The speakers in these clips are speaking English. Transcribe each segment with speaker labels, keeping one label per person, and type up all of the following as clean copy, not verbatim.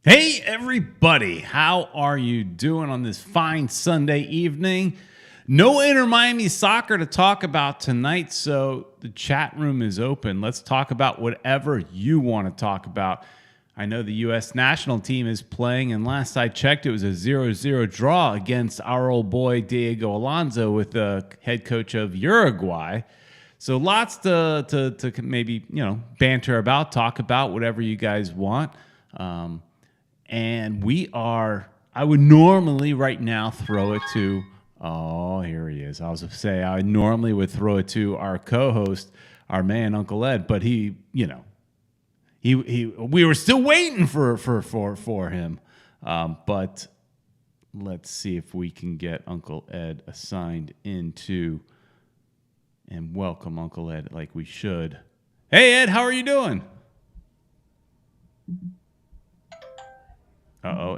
Speaker 1: Hey everybody, how are you doing on this fine Sunday evening? No Inter Miami soccer to talk about tonight, so the chat room is open. Let's talk about whatever you want to talk about. I know the U.S. national team is playing, and last I checked, it was a 0-0 draw against our old boy Diego Alonso with the head coach of Uruguay. So lots to maybe banter about, talk about whatever you guys want. And I would normally right now throw it to, here he is. I was going to say, I normally would throw it to our co-host, our man, Uncle Ed, but we were still waiting for him. But let's see if we can get Uncle Ed assigned into and welcome Uncle Ed like we should. Hey, Ed, how are you doing?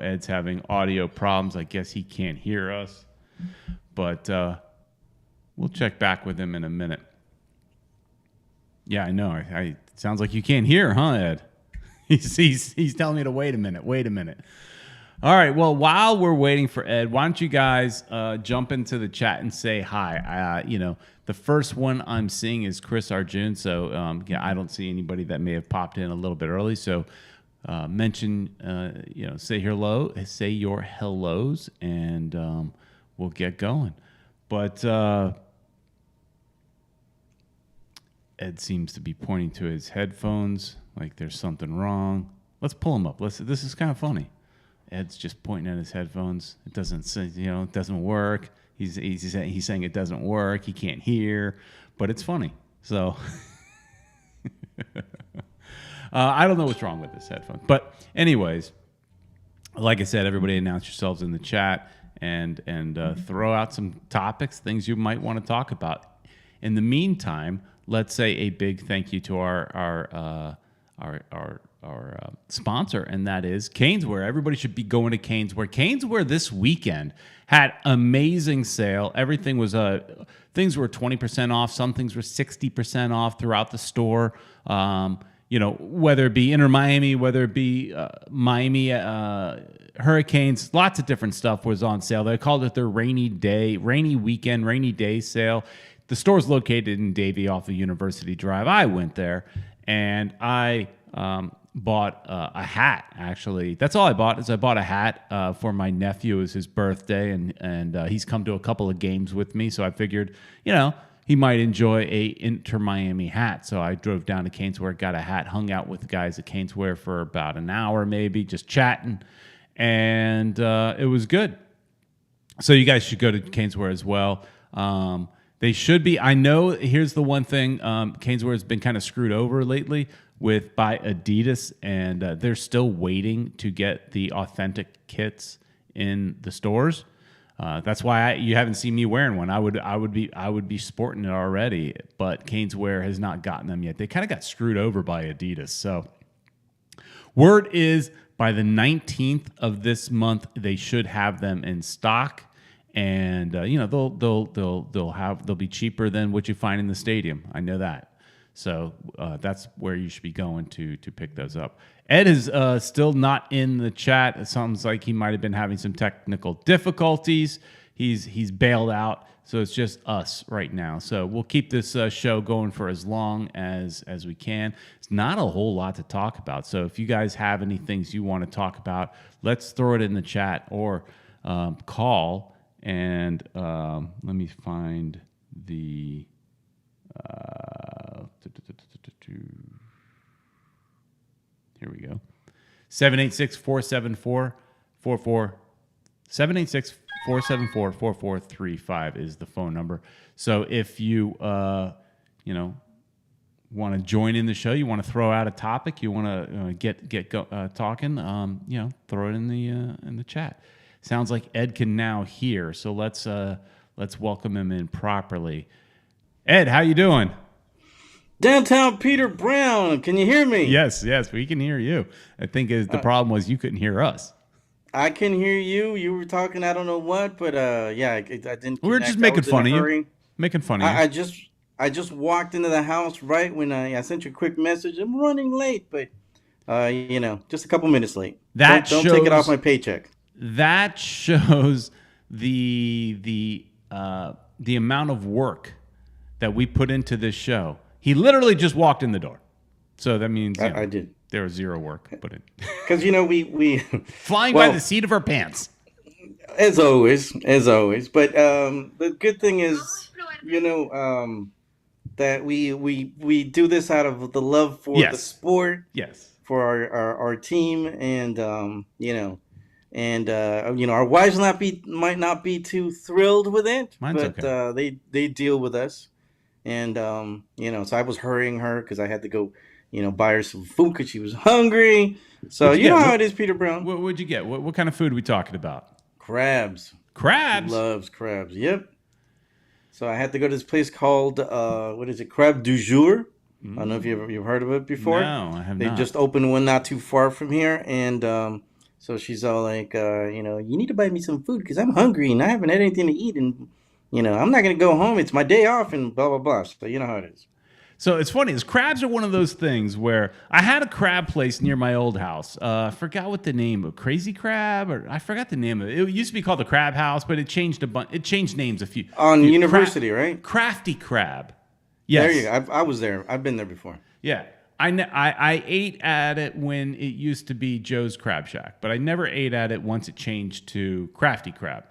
Speaker 1: Ed's having audio problems. I guess he can't hear us. But we'll check back with him in a minute. Yeah, I know. It sounds like you can't hear, huh, Ed? He's telling me to wait a minute. All right, well, while we're waiting for Ed, why don't you guys jump into the chat and say hi? The first one I'm seeing is Chris Arjun. So, I don't see anybody that may have popped in a little bit early. So, mention, say hello, say your hellos, and we'll get going. But Ed seems to be pointing to his headphones like there's something wrong. Let's pull him up. This is kind of funny. Ed's just pointing at his headphones. It doesn't say, it doesn't work. He's saying it doesn't work. He can't hear, but it's funny. So. I don't know what's wrong with this headphone. But anyways, like I said, everybody announce yourselves in the chat and throw out some topics, things you might want to talk about. In the meantime, let's say a big thank you to our sponsor, and that is Caneswear. Everybody should be going to Caneswear. Caneswear this weekend had amazing sale. Everything was things were 20% off. Some things were 60% off throughout the store. Whether it be Inter Miami, whether it be Miami Hurricanes, lots of different stuff was on sale. They called it their rainy day sale. The store's located in Davie off of University Drive. I went there, and I bought a hat, actually. That's all I bought, I bought a hat for my nephew. It was his birthday, and he's come to a couple of games with me, so I figured, he might enjoy a Inter Miami hat. So I drove down to Caneswear, got a hat, hung out with the guys at Caneswear for about an hour maybe, just chatting. And it was good. So you guys should go to Caneswear as well. They should be. I know, here's the one thing. Caneswear has been kind of screwed over lately by Adidas. And they're still waiting to get the authentic kits in the stores. That's why you haven't seen me wearing one. I would be sporting it already, but Caneswear has not gotten them yet. They kind of got screwed over by Adidas. So, word is by the 19th of this month they should have them in stock, and they'll be cheaper than what you find in the stadium. I know that. So that's where you should be going to pick those up. Ed is still not in the chat. It sounds like he might have been having some technical difficulties. He's bailed out, so it's just us right now. So we'll keep this show going for as long as we can. It's not a whole lot to talk about. So if you guys have any things you want to talk about, let's throw it in the chat or call. And let me find the... Here we go. 786-474-44. 786-474-4435 is the phone number. So if you want to join in the show, you want to throw out a topic, you want to get talking, throw it in the chat. Sounds like Ed can now hear, so let's welcome him in properly. Ed, how you doing?
Speaker 2: Downtown Peter Brown, can you hear me?
Speaker 1: Yes, we can hear you. I think the problem was you couldn't hear us.
Speaker 2: I can hear you. You were talking, I don't know what, but I didn't.
Speaker 1: We were just making fun of you. Making fun of you.
Speaker 2: I just walked into the house right when I sent you a quick message. I'm running late, but Just a couple minutes late.
Speaker 1: That
Speaker 2: Don't take it off
Speaker 1: shows
Speaker 2: my paycheck.
Speaker 1: that shows the amount of work that we put into this show. He literally just walked in the door. So that means
Speaker 2: I did.
Speaker 1: there was zero work put in.
Speaker 2: Because we
Speaker 1: Flying by the seat of our pants.
Speaker 2: as always. But the good thing is, that we do this out of the love for the sport,
Speaker 1: Yes.
Speaker 2: for our team, and our wives might not be too thrilled with it,
Speaker 1: Mine's
Speaker 2: but they deal with us, and so I was hurrying her because I had to go, buy her some food because she was hungry. So you know how it is, Peter Brown.
Speaker 1: What'd you get? What kind of food are we talking about?
Speaker 2: Crabs.
Speaker 1: Crabs?
Speaker 2: She loves crabs. Yep. So I had to go to this place called what is it? Crab du jour. I don't know if you've heard of it before.
Speaker 1: No, I have not.
Speaker 2: They just opened one not too far from here, and so she's all like, you need to buy me some food because I'm hungry and I haven't had anything to eat, and I'm not gonna go home. It's my day off, and blah blah blah. So you know how it is.
Speaker 1: So it's funny, is crabs are one of those things where I had a crab place near my old house. I forgot what the name of Crazy Crab, or I forgot the name of it. It used to be called the Crab House, but it changed a bunch. It changed names a few.
Speaker 2: On University, right?
Speaker 1: Crafty Crab. Yes.
Speaker 2: There you go. I was there. I've been there before.
Speaker 1: Yeah. I ate at it when it used to be Joe's Crab Shack, but I never ate at it once it changed to Crafty Crab.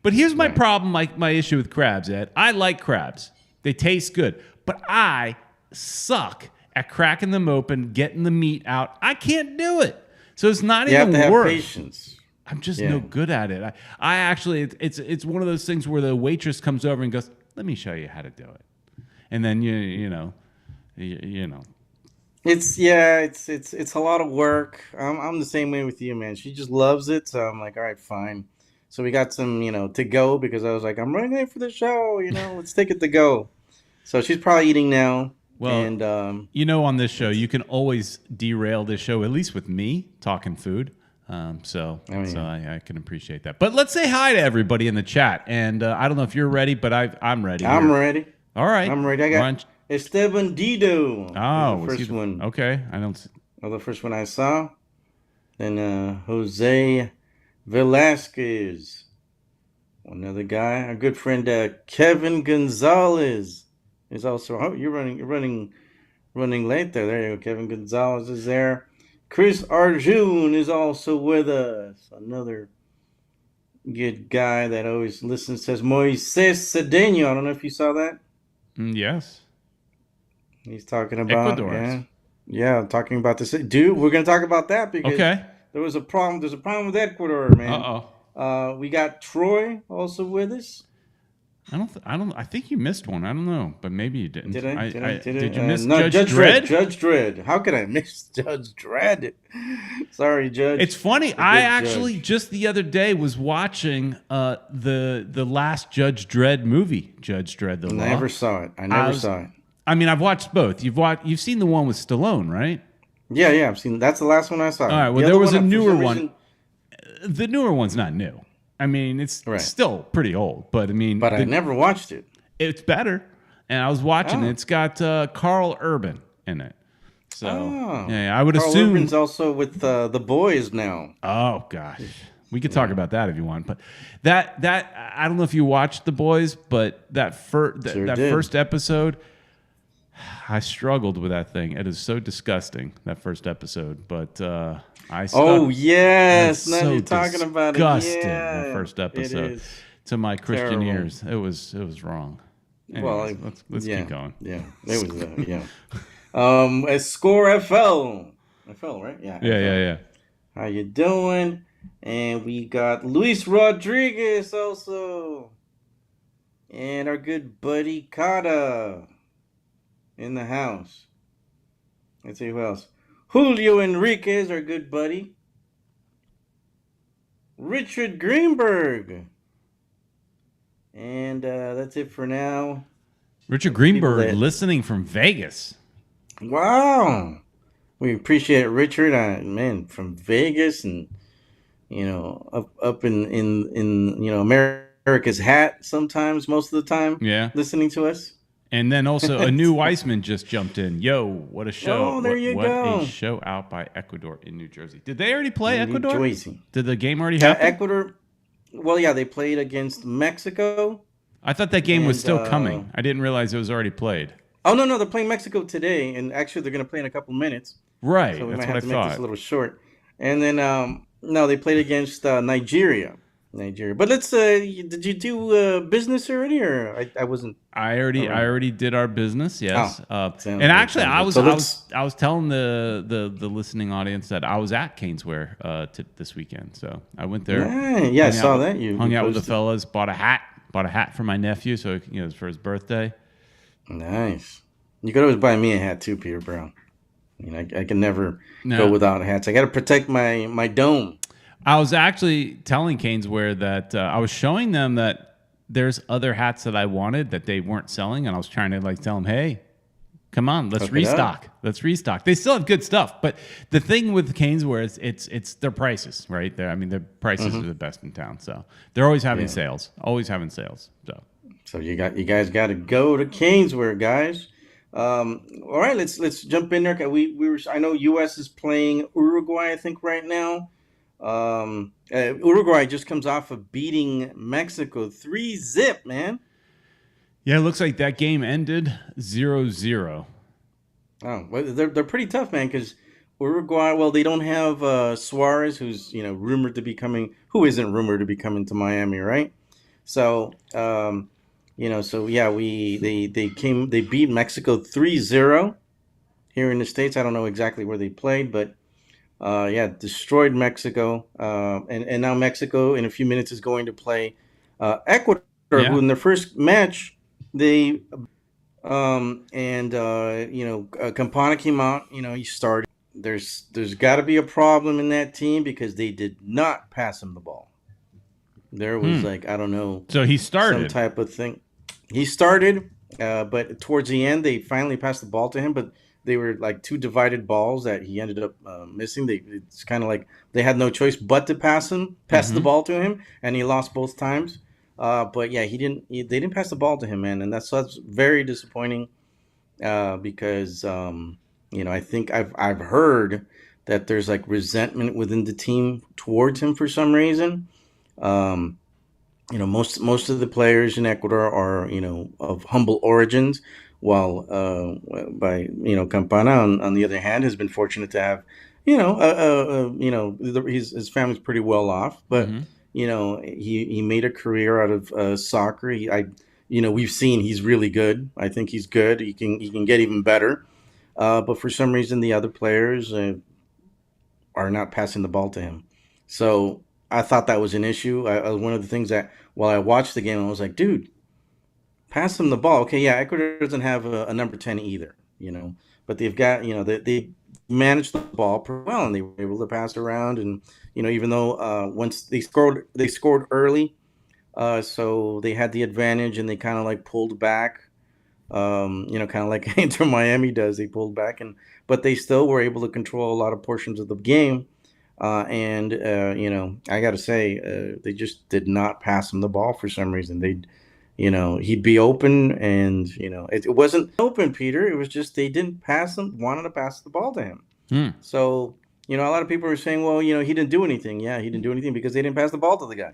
Speaker 1: But here's my problem, my issue with crabs, Ed. I like crabs. They taste good. But I suck at cracking them open, getting the meat out. I can't do it. So it's not
Speaker 2: you
Speaker 1: even
Speaker 2: have to
Speaker 1: worth.
Speaker 2: have patience.
Speaker 1: I'm just no good at it. I actually, it's one of those things where the waitress comes over and goes, "Let me show you how to do it," and then you know.
Speaker 2: It's a lot of work. I'm the same way with you, man. She just loves it, so I'm like, all right, fine. So we got some, to go because I was like, I'm running late for the show. Let's take it to go. So she's probably eating now.
Speaker 1: Well,
Speaker 2: and
Speaker 1: on this show, you can always derail this show, at least with me talking food. So I can appreciate that. But let's say hi to everybody in the chat. And I don't know if you're ready, but I'm ready.
Speaker 2: I'm ready.
Speaker 1: All right.
Speaker 2: I'm ready. I got Esteban Dido.
Speaker 1: Oh,
Speaker 2: the first one.
Speaker 1: Okay. I don't.
Speaker 2: The first one I saw. Then Jose Velasquez. Another guy. Our good friend Kevin Gonzalez is also. Oh, you're running late there. There you go. Kevin Gonzalez is there. Chris Arjun is also with us. Another good guy that always listens. Says Moises Cedeno. I don't know if you saw that.
Speaker 1: Yes.
Speaker 2: He's talking about
Speaker 1: Ecuador.
Speaker 2: Yeah, talking about this. Dude, we're gonna talk about that because there was a problem. There's a problem with Ecuador, man. We got Troy also with us.
Speaker 1: I think you missed one. I don't know, but maybe you didn't.
Speaker 2: Did I?
Speaker 1: Did you miss
Speaker 2: no,
Speaker 1: Judge Dredd?
Speaker 2: Judge Dredd. How could I miss Judge Dredd? Sorry, Judge.
Speaker 1: It's funny. I actually just the other day was watching the last Judge Dredd movie, Judge Dredd the Law.
Speaker 2: I never saw it.
Speaker 1: I mean, I've watched both. You've seen the one with Stallone, right?
Speaker 2: Yeah, I've seen. That's the last one I saw.
Speaker 1: All right. Well, there was a newer one. The newer one's not new. I mean, it's still pretty old, but I mean,
Speaker 2: I never watched it.
Speaker 1: It's better, and I was watching it. It's got Carl Urban in it. So yeah, I would assume
Speaker 2: Carl Urban's also with the boys now.
Speaker 1: Oh gosh, we could talk about that if you want, but that I don't know if you watched The Boys, but that first episode, I struggled with that thing. It is so disgusting, that first episode, but I stuck.
Speaker 2: Oh yes, now
Speaker 1: so
Speaker 2: you're talking about it.
Speaker 1: Yeah, the first episode to my Christian
Speaker 2: terrible.
Speaker 1: ears. It was wrong. Anyways, let's keep going.
Speaker 2: Yeah, it was a Score FL, right?
Speaker 1: Yeah.
Speaker 2: How you doing? And we got Luis Rodriguez also, and our good buddy Kata in the house. Let's see who else. Julio Enriquez, our good buddy. Richard Greenberg. And that's it for now.
Speaker 1: Richard Greenberg listening from Vegas.
Speaker 2: Wow. We appreciate it, Richard. Man, from Vegas and, up in America's hat sometimes, most of the time.
Speaker 1: Yeah.
Speaker 2: Listening to us.
Speaker 1: And then also a new Weissman just jumped in. Yo, what a show.
Speaker 2: Oh, there you
Speaker 1: what
Speaker 2: go.
Speaker 1: a show out by Ecuador in New Jersey. Did they already play
Speaker 2: In New
Speaker 1: Ecuador?
Speaker 2: Jersey.
Speaker 1: Did the game already happen?
Speaker 2: Ecuador. Well, yeah, they played against Mexico.
Speaker 1: I thought that game was
Speaker 2: And,
Speaker 1: still coming. I didn't realize it was already played.
Speaker 2: Oh, no, they're playing Mexico today, and actually they're going to play in a couple minutes.
Speaker 1: Right,
Speaker 2: So we
Speaker 1: that's
Speaker 2: might
Speaker 1: what I
Speaker 2: have to make this
Speaker 1: thought.
Speaker 2: a little short. And then, no, they played against Nigeria. But let's, did you do business already, or I wasn't?
Speaker 1: I already did our business, yes.
Speaker 2: Sounds
Speaker 1: And
Speaker 2: good,
Speaker 1: actually,
Speaker 2: sounds
Speaker 1: I
Speaker 2: good.
Speaker 1: was I was telling the listening audience that I was at Caneswear this weekend, so I went there.
Speaker 2: Yeah, I
Speaker 1: hung out
Speaker 2: saw
Speaker 1: with-
Speaker 2: that. You
Speaker 1: hung out with the
Speaker 2: posted.
Speaker 1: fellas, bought a hat for my nephew, so for his birthday.
Speaker 2: Nice. You could always buy me a hat too, Peter Brown. I can never
Speaker 1: No.
Speaker 2: go without hats. I got to protect my dome.
Speaker 1: I was actually telling Caneswear that I was showing them that there's other hats that I wanted that they weren't selling, and I was trying to tell them, hey, come on, let's
Speaker 2: Hook it up.
Speaker 1: restock. Let's restock. They still have good stuff, but the thing with Caneswear is it's their prices, right? Their prices are the best in town, so they're always having sales, always having sales.
Speaker 2: So you guys got to go to Caneswear, guys. All right, let's jump in there. I know U.S. is playing Uruguay, I think, right now. Uruguay just comes off of beating Mexico 3-0, man.
Speaker 1: Yeah, it looks like that game ended 0-0.
Speaker 2: Oh, well, they're pretty tough, man. Because Uruguay, well, they don't have Suarez, who's rumored to be coming. Who isn't rumored to be coming to Miami, right? So, so yeah, they beat Mexico 3-0 here in the States. I don't know exactly where they played, but destroyed Mexico. And now Mexico in a few minutes is going to play Ecuador, who in their first match they Campana came out. He started. There's got to be a problem in that team because they did not pass him the ball. There was I don't know.
Speaker 1: So he started
Speaker 2: some type of thing. He started, but towards the end they finally passed the ball to him. But they were like two divided balls that he ended up missing. It's kind of like they had no choice but to pass the ball to him, and he lost both times. But yeah, they didn't pass the ball to him, man, and that's very disappointing. Because I think I've heard that there's like resentment within the team towards him for some reason. Most of the players in Ecuador are of humble origins, while Campana on the other hand has been fortunate to have his family's pretty well off, but he made a career out of soccer. We've seen he's really good. I think he's good. He can get even better, but for some reason the other players are not passing the ball to him. So I thought that was an issue. One of the things that while I watched the game, I was like, dude, pass them the ball. Okay, yeah, Ecuador doesn't have a number 10 either, but they've got, they managed the ball pretty well, and they were able to pass it around. And, even though once they scored early, so they had the advantage and they kind of like pulled back, kind of like Inter Miami does. They pulled back, but they still were able to control a lot of portions of the game. I got to say, they just did not pass him the ball for some reason. He'd be open, and it wasn't open, Peter. It was just they didn't wanted to pass the ball to him. So a lot of people are saying, well, he didn't do anything. Yeah, he didn't do anything because they didn't pass the ball to the guy.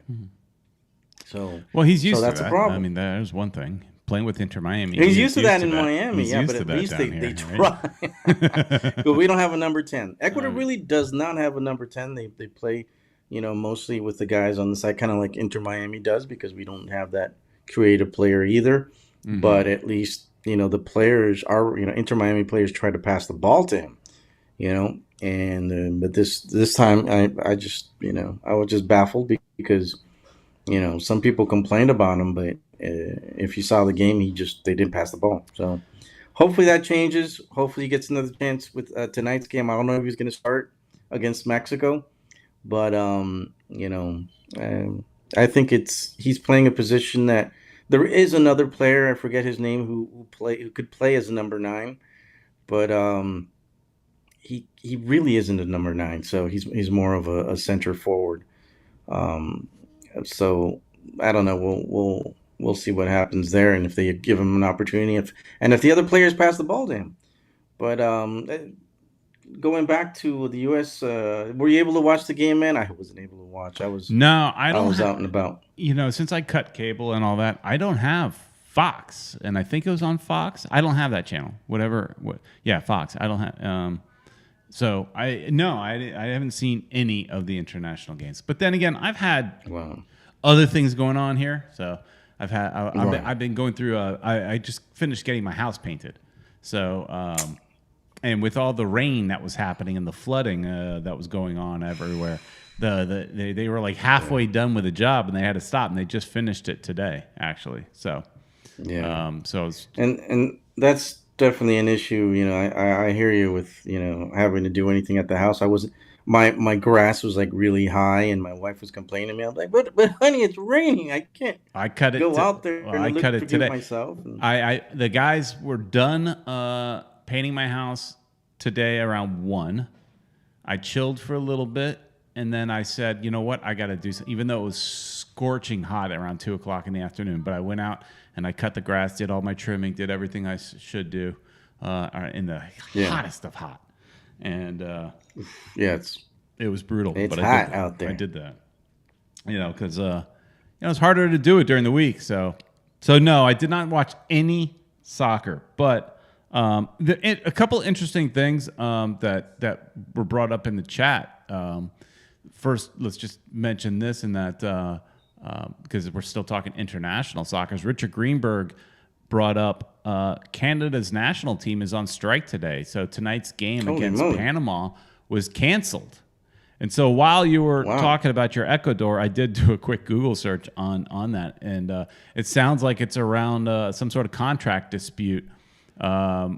Speaker 2: So
Speaker 1: he's used to
Speaker 2: that's
Speaker 1: that.
Speaker 2: a problem.
Speaker 1: I mean, there's one thing. Playing with Inter Miami,
Speaker 2: he's used to that in Miami.
Speaker 1: He's
Speaker 2: yeah,
Speaker 1: used
Speaker 2: but
Speaker 1: to
Speaker 2: at
Speaker 1: that
Speaker 2: least
Speaker 1: down
Speaker 2: they
Speaker 1: here,
Speaker 2: try.
Speaker 1: right?
Speaker 2: But we don't have a number 10. Ecuador really does not have a number 10. They play, mostly with the guys on the side, kind of like Inter Miami does, because we don't have that creative player either. But at least the players are Inter Miami players try to pass the ball to him, and but this time I just I was just baffled because some people complained about him, but if you saw the game, they didn't pass the ball. So hopefully that changes. Hopefully he gets another chance with tonight's game. I don't know if he's going to start against Mexico, but I think he's playing a position that there is another player, I forget his name, who could play as a number 9, but he really isn't a number 9, so he's more of a center forward. So I don't know. we'll see what happens there, and if they give him an opportunity, if the other players pass the ball to him. But going back to the U.S., were you able to watch the game, man? I wasn't able to watch.
Speaker 1: No, I
Speaker 2: I
Speaker 1: don't
Speaker 2: was
Speaker 1: have.
Speaker 2: out and about.
Speaker 1: Since I cut cable and all that, I don't have Fox, and I think it was on Fox. I don't have that channel. Whatever. Yeah, Fox. I don't have. So I haven't seen any of the international games. But then again, I've had
Speaker 2: Wow.
Speaker 1: other things going on here. So
Speaker 2: Right.
Speaker 1: I've been going through. I just finished getting my house painted. So and with all the rain that was happening and the flooding that was going on everywhere, they were like halfway done with the job and they had to stop, and they just finished it today actually. So
Speaker 2: Yeah.
Speaker 1: so it's,
Speaker 2: And that's definitely an issue. I hear you with having to do anything at the house. I wasn't. My grass was like really high, and my wife was complaining to me. I was like, but honey, it's raining. I can't
Speaker 1: I cut it.
Speaker 2: go out there and
Speaker 1: I cut it
Speaker 2: electrocute
Speaker 1: today.
Speaker 2: myself. And,
Speaker 1: I the guys were done painting my house today around 1. I chilled for a little bit, and then I said, you know what, I got to do something. Even though it was scorching hot around 2 o'clock in the afternoon, but I went out and I cut the grass, did all my trimming, did everything I should do in the
Speaker 2: yeah,
Speaker 1: hottest of hot, and
Speaker 2: yeah,
Speaker 1: it was brutal.
Speaker 2: it's
Speaker 1: But
Speaker 2: hot out
Speaker 1: I
Speaker 2: there.
Speaker 1: did that, because it's harder to do it during the week. So no, I did not watch any soccer, but a couple interesting things that were brought up in the chat. First, let's just mention this and that because we're still talking international soccer. Richard Greenberg brought up Canada's national team is on strike today, so tonight's game
Speaker 2: Holy
Speaker 1: against
Speaker 2: moly.
Speaker 1: Panama was canceled. And so while you were
Speaker 2: Wow.
Speaker 1: talking about your Ecuador, I did do a quick Google search on that, and it sounds like it's around some sort of contract dispute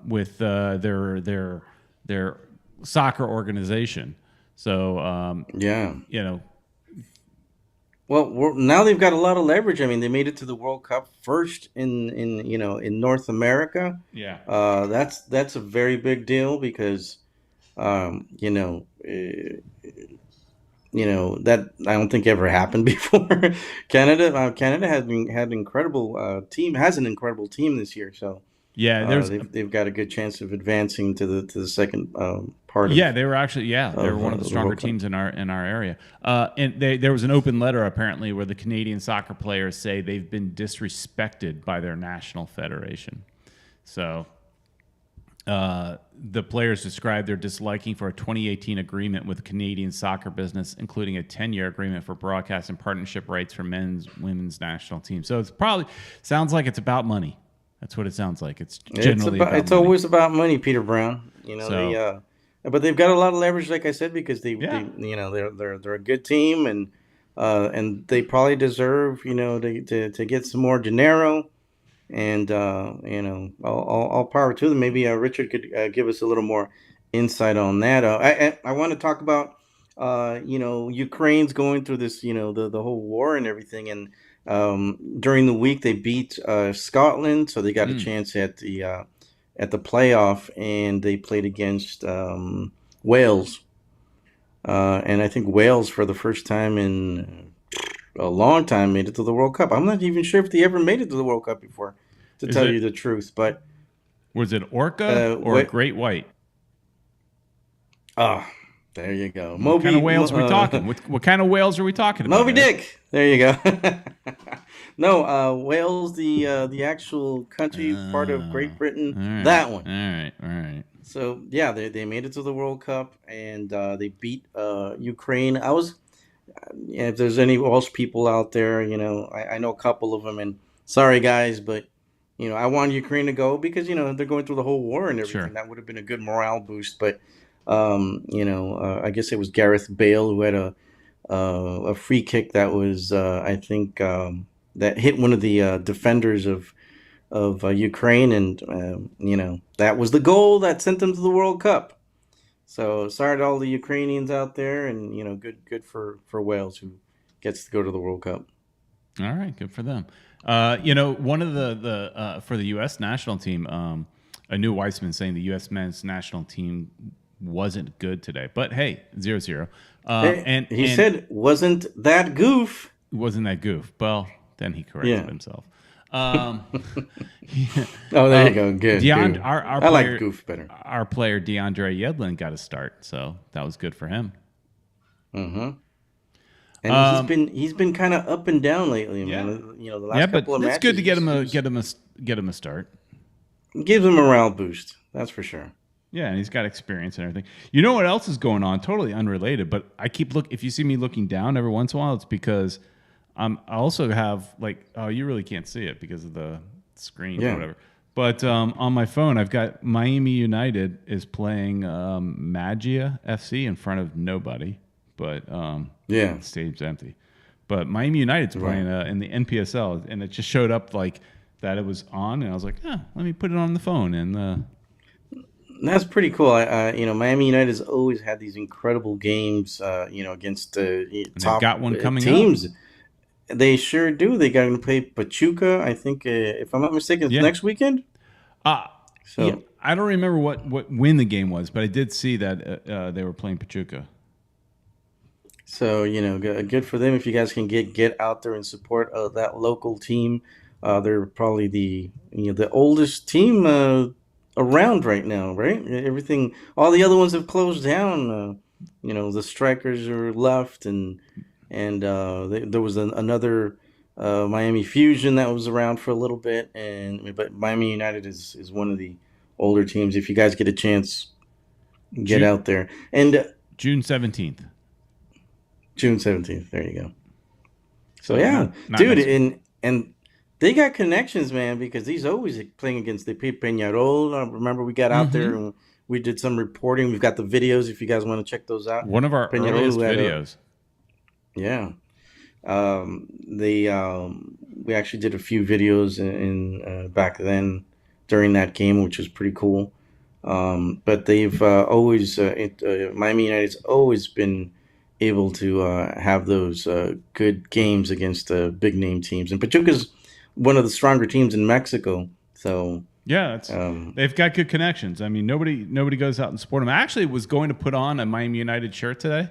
Speaker 1: with their soccer organization. So
Speaker 2: Yeah.
Speaker 1: you know,
Speaker 2: Well, now they've got a lot of leverage. I mean, they made it to the World Cup first in North America.
Speaker 1: yeah,
Speaker 2: That's a very big deal because that I don't think ever happened before. Canada had an incredible team, has an incredible team this year. So
Speaker 1: yeah. There's
Speaker 2: they've got a good chance of advancing to the second part
Speaker 1: yeah, they were actually they were one of the
Speaker 2: the
Speaker 1: stronger
Speaker 2: World Cup.
Speaker 1: teams in our area. And there was an open letter apparently where the Canadian soccer players say they've been disrespected by their national federation. So the players described their disliking for a 2018 agreement with the Canadian soccer business, including a 10-year agreement for broadcast and partnership rights for women's national teams. So it's probably sounds like it's about money. That's what it sounds like. It's generally about
Speaker 2: It's
Speaker 1: money.
Speaker 2: always about money, Peter Brown.
Speaker 1: So
Speaker 2: But they've got a lot of leverage, like I said, because
Speaker 1: yeah.
Speaker 2: they're a good team, and they probably deserve to get some more dinero, and all power to them. Maybe Richard could give us a little more insight on that. I want to talk about Ukraine's going through this, the whole war and everything, and during the week they beat Scotland, so they got a chance at the playoff, and they played against Wales, and I think Wales for the first time in a long time made it to the World Cup. I'm not even sure if they ever made it to the World Cup before, to
Speaker 1: Is
Speaker 2: tell
Speaker 1: it
Speaker 2: you the truth. But
Speaker 1: was it Orca or
Speaker 2: what?
Speaker 1: Great White?
Speaker 2: Ah, there you go.
Speaker 1: What kind of whales are we talking? What kind of whales are we talking about?
Speaker 2: Moby Dick. There you go. No, Wales, the actual country, part of Great Britain.
Speaker 1: All right.
Speaker 2: That one.
Speaker 1: All right.
Speaker 2: So yeah, they made it to the World Cup, and they beat Ukraine. If there's any Welsh people out there, I know a couple of them, and sorry guys, but I want Ukraine to go because they're going through the whole war and everything.
Speaker 1: Sure.
Speaker 2: That would have been a good morale boost, but I guess it was Gareth Bale who had a free kick that was I think that hit one of the defenders of Ukraine, and that was the goal that sent them to the World Cup. So sorry to all the Ukrainians out there, and good for Wales, who gets to go to the World Cup.
Speaker 1: All right, good for them. One of the for the U.S. national team, a new Weissman saying the U.S. men's national team wasn't good today, but hey, 0-0. And
Speaker 2: he said, "Wasn't that goof?"
Speaker 1: wasn't that goof? Well, then he corrected
Speaker 2: Yeah.
Speaker 1: himself. Um,
Speaker 2: Oh, there you go. Good.
Speaker 1: Deond,
Speaker 2: Dude.
Speaker 1: our
Speaker 2: I like
Speaker 1: player,
Speaker 2: Goof better.
Speaker 1: our player DeAndre Yedlin got a start, so that was good for him.
Speaker 2: Mm-hmm. And
Speaker 1: Um,
Speaker 2: he's been kind of up and down lately,
Speaker 1: yeah,
Speaker 2: man. You know, the
Speaker 1: yeah,
Speaker 2: last
Speaker 1: but
Speaker 2: couple of
Speaker 1: it's good
Speaker 2: matches,
Speaker 1: to get him a start.
Speaker 2: gives him a morale boost. That's for sure.
Speaker 1: Yeah, and he's got experience and everything. You know what else is going on? Totally unrelated, but I keep look. If you see me looking down every once in a while, it's because I also have like, oh, you really can't see it because of the screen or
Speaker 2: Yeah.
Speaker 1: whatever. But on my phone, I've got Miami United is playing Magia FC in front of nobody, but
Speaker 2: Yeah.
Speaker 1: the stadium's empty. But Miami United's playing in the NPSL, and it just showed up like that it was on, and I was like, oh, let me put it on the phone, and
Speaker 2: That's pretty cool. You know, Miami United has always had these incredible games, you know, against
Speaker 1: they've
Speaker 2: top
Speaker 1: got one coming up.
Speaker 2: teams. They sure do. They got to play Pachuca. I think, if I'm not mistaken, it's
Speaker 1: Yeah.
Speaker 2: next weekend.
Speaker 1: Yeah,
Speaker 2: So,
Speaker 1: I don't remember what when the game was, but I did see that they were playing Pachuca.
Speaker 2: so you know, good for them. If you guys can get out there and support that local team, they're probably the oldest team around right now, right? Everything, all the other ones have closed down. You know, the strikers are left, and there was another Miami Fusion that was around for a little bit, but Miami United is one of the older teams. If you guys get a chance, get out there. And
Speaker 1: June 17th.
Speaker 2: June 17th. There you go. So
Speaker 1: So
Speaker 2: yeah,
Speaker 1: not
Speaker 2: dude,
Speaker 1: next week.
Speaker 2: and they got connections, man, because he's always playing against the Peñarol. I remember we got out there and we did some reporting. We've got the videos if you guys want to check those out.
Speaker 1: One of our
Speaker 2: Peñarol,
Speaker 1: earliest
Speaker 2: who had
Speaker 1: videos.
Speaker 2: yeah, they we actually did a few videos in back then during that game, which was pretty cool. But they've always Miami United's always been able to have those good games against big name teams, and Pachuca's one of the stronger teams in Mexico. So
Speaker 1: Yeah,
Speaker 2: um,
Speaker 1: they've got good connections. I mean, nobody goes out and support them. I actually was going to put on a Miami United shirt today,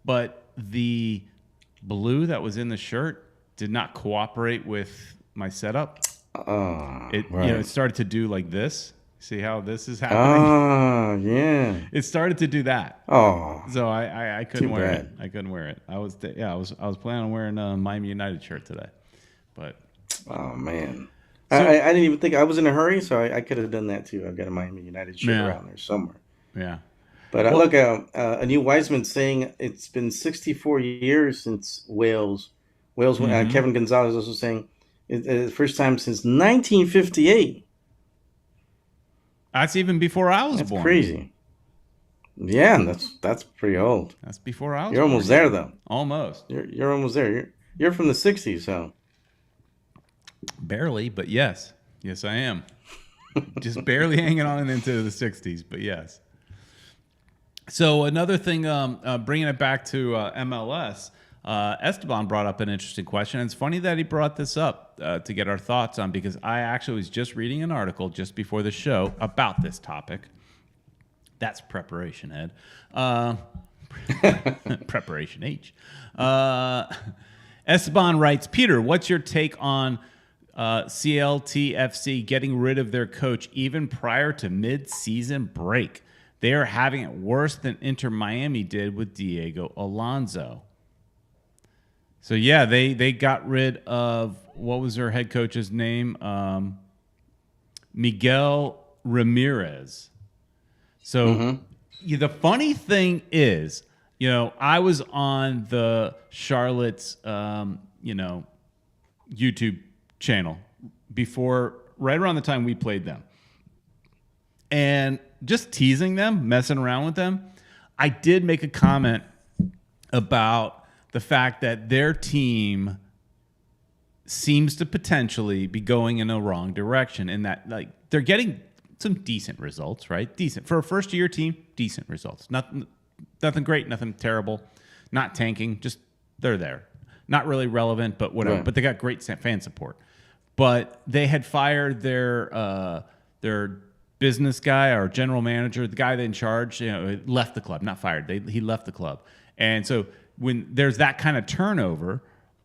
Speaker 1: but the blue that was in the shirt did not cooperate with my setup. It
Speaker 2: right.
Speaker 1: it started to do like this. See how this is happening?
Speaker 2: Yeah.
Speaker 1: It started to do that.
Speaker 2: Oh,
Speaker 1: So I couldn't
Speaker 2: Too
Speaker 1: wear
Speaker 2: bad.
Speaker 1: it. I couldn't wear it. I was planning on wearing a Miami United shirt today, but
Speaker 2: oh man.
Speaker 1: So-
Speaker 2: I didn't even think I was in a hurry, so I could have done that too. I've got a Miami United shirt
Speaker 1: Yeah.
Speaker 2: around there somewhere.
Speaker 1: yeah.
Speaker 2: But look, a new Wiseman saying it's been 64 years since Wales. Kevin Gonzalez also saying it's the first time since 1958.
Speaker 1: That's even before I was
Speaker 2: That's
Speaker 1: born.
Speaker 2: crazy. Yeah, and that's pretty old.
Speaker 1: That's before I was
Speaker 2: You're
Speaker 1: born.
Speaker 2: almost there though.
Speaker 1: Almost.
Speaker 2: You're almost there. You're from the 60s, so
Speaker 1: Barely, but yes. Yes, I am. Just barely hanging on into the 60s, but yes. So another thing, bringing it back to MLS, Esteban brought up an interesting question. And it's funny that he brought this up to get our thoughts on, because I actually was just reading an article just before the show about this topic. That's preparation, Ed. Preparation H. Esteban writes, Peter, what's your take on CLTFC getting rid of their coach even prior to mid-season break? They are having it worse than Inter Miami did with Diego Alonso. So, yeah, they got rid of, what was their head coach's name? Miguel Ramirez. So the funny thing is, you know, I was on the Charlotte's, YouTube channel right around the time we played them. And just teasing them, messing around with them, I did make a comment about the fact that their team seems to potentially be going in a wrong direction, in that, like, they're getting some decent results, right? Decent. For a first-year team, decent results. Nothing great, nothing terrible. Not tanking, just they're there. Not really relevant, but whatever.
Speaker 2: Right.
Speaker 1: But they got great fan support. But they had fired their business guy or general manager, the guy in charge, left the club. Not fired. He left the club. And so when there's that kind of turnover,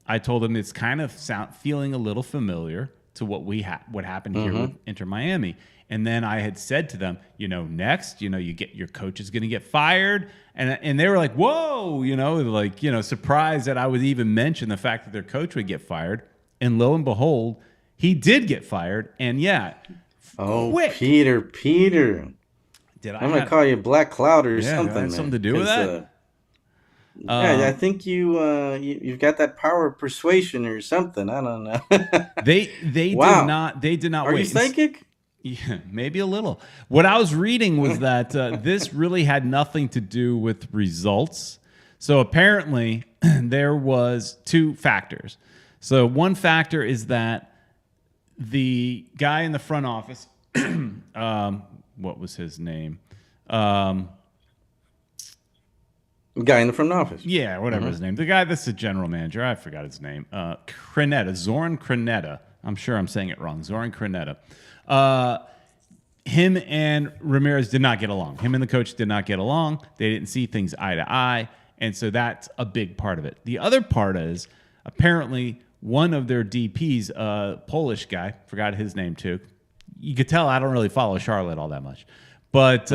Speaker 1: I told him it's kind of feeling a little familiar to what happened here with Inter Miami. And then I had said to them, next, your coach is going to get fired. And they were like, whoa, surprised that I would even mention the fact that their coach would get fired. And lo and behold, he did get fired. And
Speaker 2: quick. Peter. I'm going to call you Black Cloud or something.
Speaker 1: That had something to do with that?
Speaker 2: I think you've got that power of persuasion or something. I don't know.
Speaker 1: They did not.
Speaker 2: Are
Speaker 1: wait.
Speaker 2: you psychic?
Speaker 1: Yeah, maybe a little. What I was reading was that this really had nothing to do with results. So apparently there was two factors. So one factor is that the guy in the front office, what was his name?
Speaker 2: Guy in the front office.
Speaker 1: Yeah, whatever his name. The guy that's the general manager. I forgot his name. Zoran Creneta. I'm sure I'm saying it wrong. Zoran Creneta. Him and Ramirez did not get along. Him and the coach did not get along. They didn't see things eye to eye. And so that's a big part of it. The other part is apparently one of their DPs, a Polish guy, forgot his name too. You could tell I don't really follow Charlotte all that much. But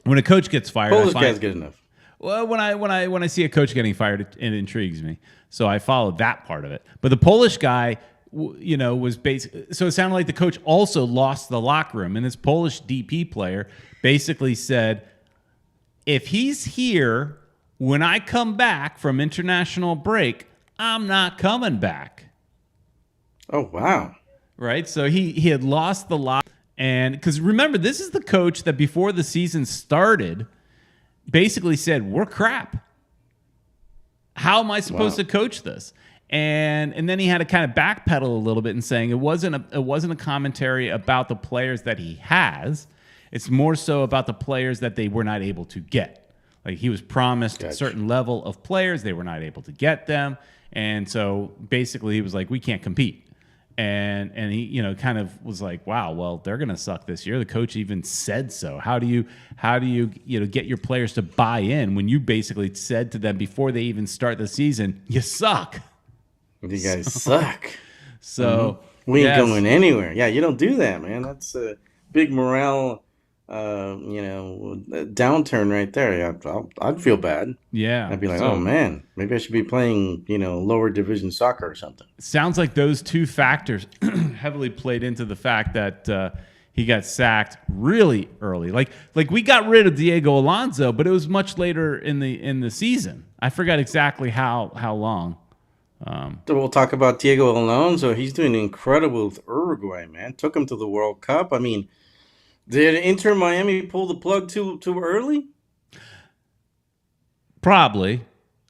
Speaker 1: when a coach gets fired,
Speaker 2: Polish guy's good enough.
Speaker 1: Well, when I see a coach getting fired, it intrigues me. So I followed that part of it. But the Polish guy, was basically, so it sounded like the coach also lost the locker room, and this Polish DP player basically said, if he's here when I come back from international break, I'm not coming back.
Speaker 2: Oh, wow.
Speaker 1: Right? So he had lost the locker, and because remember, this is the coach that before the season started basically said, we're crap. How am I supposed to coach this? And then he had to kind of backpedal a little bit and saying it wasn't a commentary about the players that he has. It's more so about the players that they were not able to get. Like he was promised a certain level of players, they were not able to get them, and so basically he was like, we can't compete. And he kind of was like, wow, well, they're gonna suck this year. The coach even said so. How do you get your players to buy in when you basically said to them before they even start the season, you suck.
Speaker 2: You guys suck.
Speaker 1: So
Speaker 2: we ain't going anywhere. Yeah, you don't do that, man. That's a big morale downturn right there. Yeah, I'd feel bad.
Speaker 1: Yeah.
Speaker 2: I'd be like, oh man, maybe I should be playing, lower division soccer or something.
Speaker 1: Sounds like those two factors heavily played into the fact that he got sacked really early. Like we got rid of Diego Alonso, but it was much later in the season. I forgot exactly how long.
Speaker 2: So we'll talk about Diego Alonso. He's doing incredible with Uruguay, man. Took him to the World Cup. I mean, did Inter Miami pull the plug too early?
Speaker 1: Probably.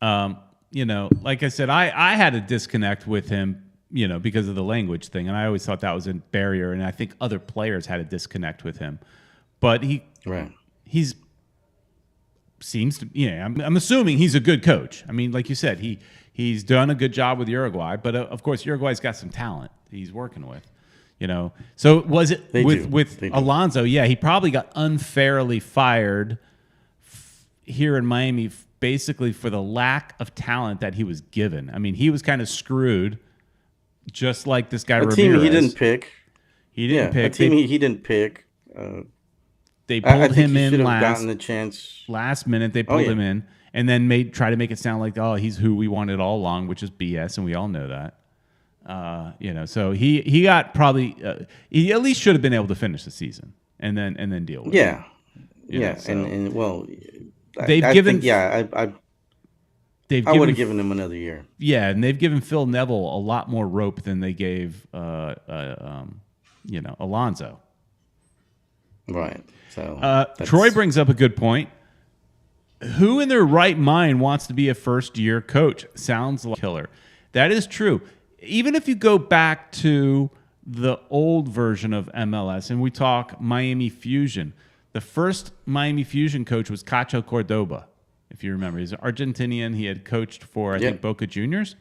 Speaker 1: Like I said, I had a disconnect with him, because of the language thing, and I always thought that was a barrier, and I think other players had a disconnect with him. But he's seems to, I'm assuming he's a good coach. I mean, like you said, he's done a good job with Uruguay, but of course Uruguay's got some talent he's working with. So was it with Alonso? Yeah, he probably got unfairly fired here in Miami, basically for the lack of talent that he was given. I mean, he was kind of screwed, just like this guy Ramirez.
Speaker 2: Team he didn't pick.
Speaker 1: He didn't pick.
Speaker 2: A team he didn't pick.
Speaker 1: They pulled him in
Speaker 2: gotten the chance.
Speaker 1: Last minute. They pulled him in, and then try to make it sound like, oh, he's who we wanted all along, which is BS, and we all know that. So he got probably he at least should have been able to finish the season and then deal with it.
Speaker 2: I would have given him another year.
Speaker 1: Yeah, and they've given Phil Neville a lot more rope than they gave Alonso.
Speaker 2: Right. So
Speaker 1: Troy brings up a good point. Who in their right mind wants to be a first-year coach? Sounds like a killer. That is true. Even if you go back to the old version of MLS and we talk Miami Fusion, the first Miami Fusion coach was Cacho Cordoba, if you remember. He's an Argentinian. He had coached for, I think, Boca Juniors.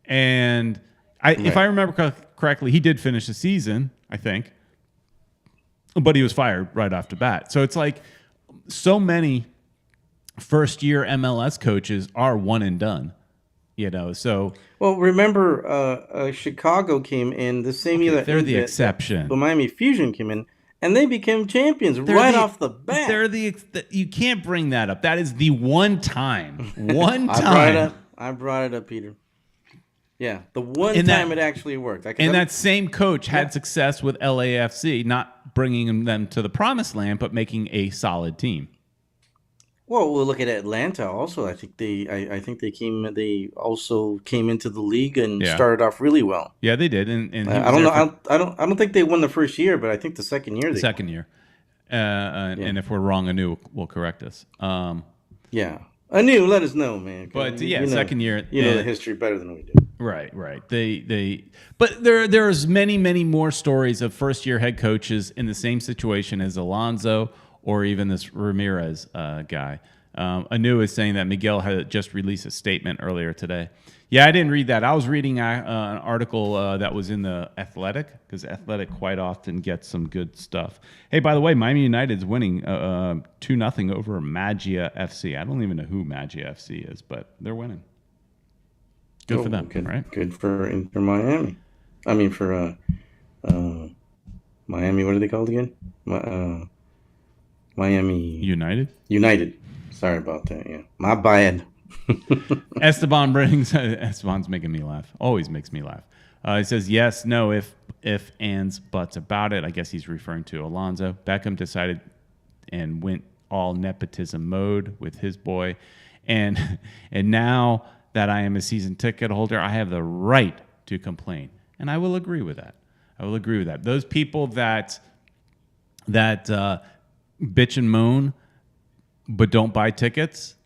Speaker 1: And if I remember correctly, he did finish the season, I think. But he was fired right off the bat. So it's like so many first-year MLS coaches are one and done. So
Speaker 2: Well, remember, Chicago came in the same year
Speaker 1: okay,
Speaker 2: that
Speaker 1: they're the
Speaker 2: that the
Speaker 1: exception.
Speaker 2: Miami Fusion came in, and they became champions
Speaker 1: They're
Speaker 2: right
Speaker 1: the
Speaker 2: off the bat.
Speaker 1: they're you can't bring that up. That is the one
Speaker 2: I brought it
Speaker 1: time
Speaker 2: up. I brought it up, Peter. Yeah, the one
Speaker 1: and
Speaker 2: time
Speaker 1: that
Speaker 2: it actually worked.
Speaker 1: and that same coach
Speaker 2: Yeah.
Speaker 1: had success with LAFC, not bringing them to the promised land, but making a solid team.
Speaker 2: Well, we'll look at Atlanta also. I think they also came into the league and
Speaker 1: Yeah,
Speaker 2: started off really well.
Speaker 1: yeah, they did, and he
Speaker 2: I
Speaker 1: was
Speaker 2: don't
Speaker 1: there
Speaker 2: know.
Speaker 1: for
Speaker 2: I don't think they won the first year, but I think the second year
Speaker 1: the
Speaker 2: they won.
Speaker 1: second year.
Speaker 2: Yeah.
Speaker 1: And if we're wrong, Anu will correct us.
Speaker 2: Yeah. Anu, let us know, man. 'Cause
Speaker 1: But yeah, second year,
Speaker 2: You know the history better than we do.
Speaker 1: right. But there's many more stories of first year head coaches in the same situation as Alonso or even this Ramirez guy. Anu is saying that Miguel had just released a statement earlier today. Yeah, I didn't read that. I was reading an article that was in the Athletic, because Athletic quite often gets some good stuff. Hey, by the way, Miami United's winning 2-0 over Magia FC. I don't even know who Magia FC is, but they're winning. Good for them, right?
Speaker 2: Good for Miami. I mean, for Miami, what are they called again? Miami
Speaker 1: United?
Speaker 2: United. Sorry about that. Yeah, my bad.
Speaker 1: Esteban's making me laugh. Always makes me laugh. He says yes, no, if ands, buts about it. I guess he's referring to Alonso. Beckham decided and went all nepotism mode with his boy, and now that I am a season ticket holder, I have the right to complain, and I will agree with that. Those people that bitch and moan but don't buy tickets,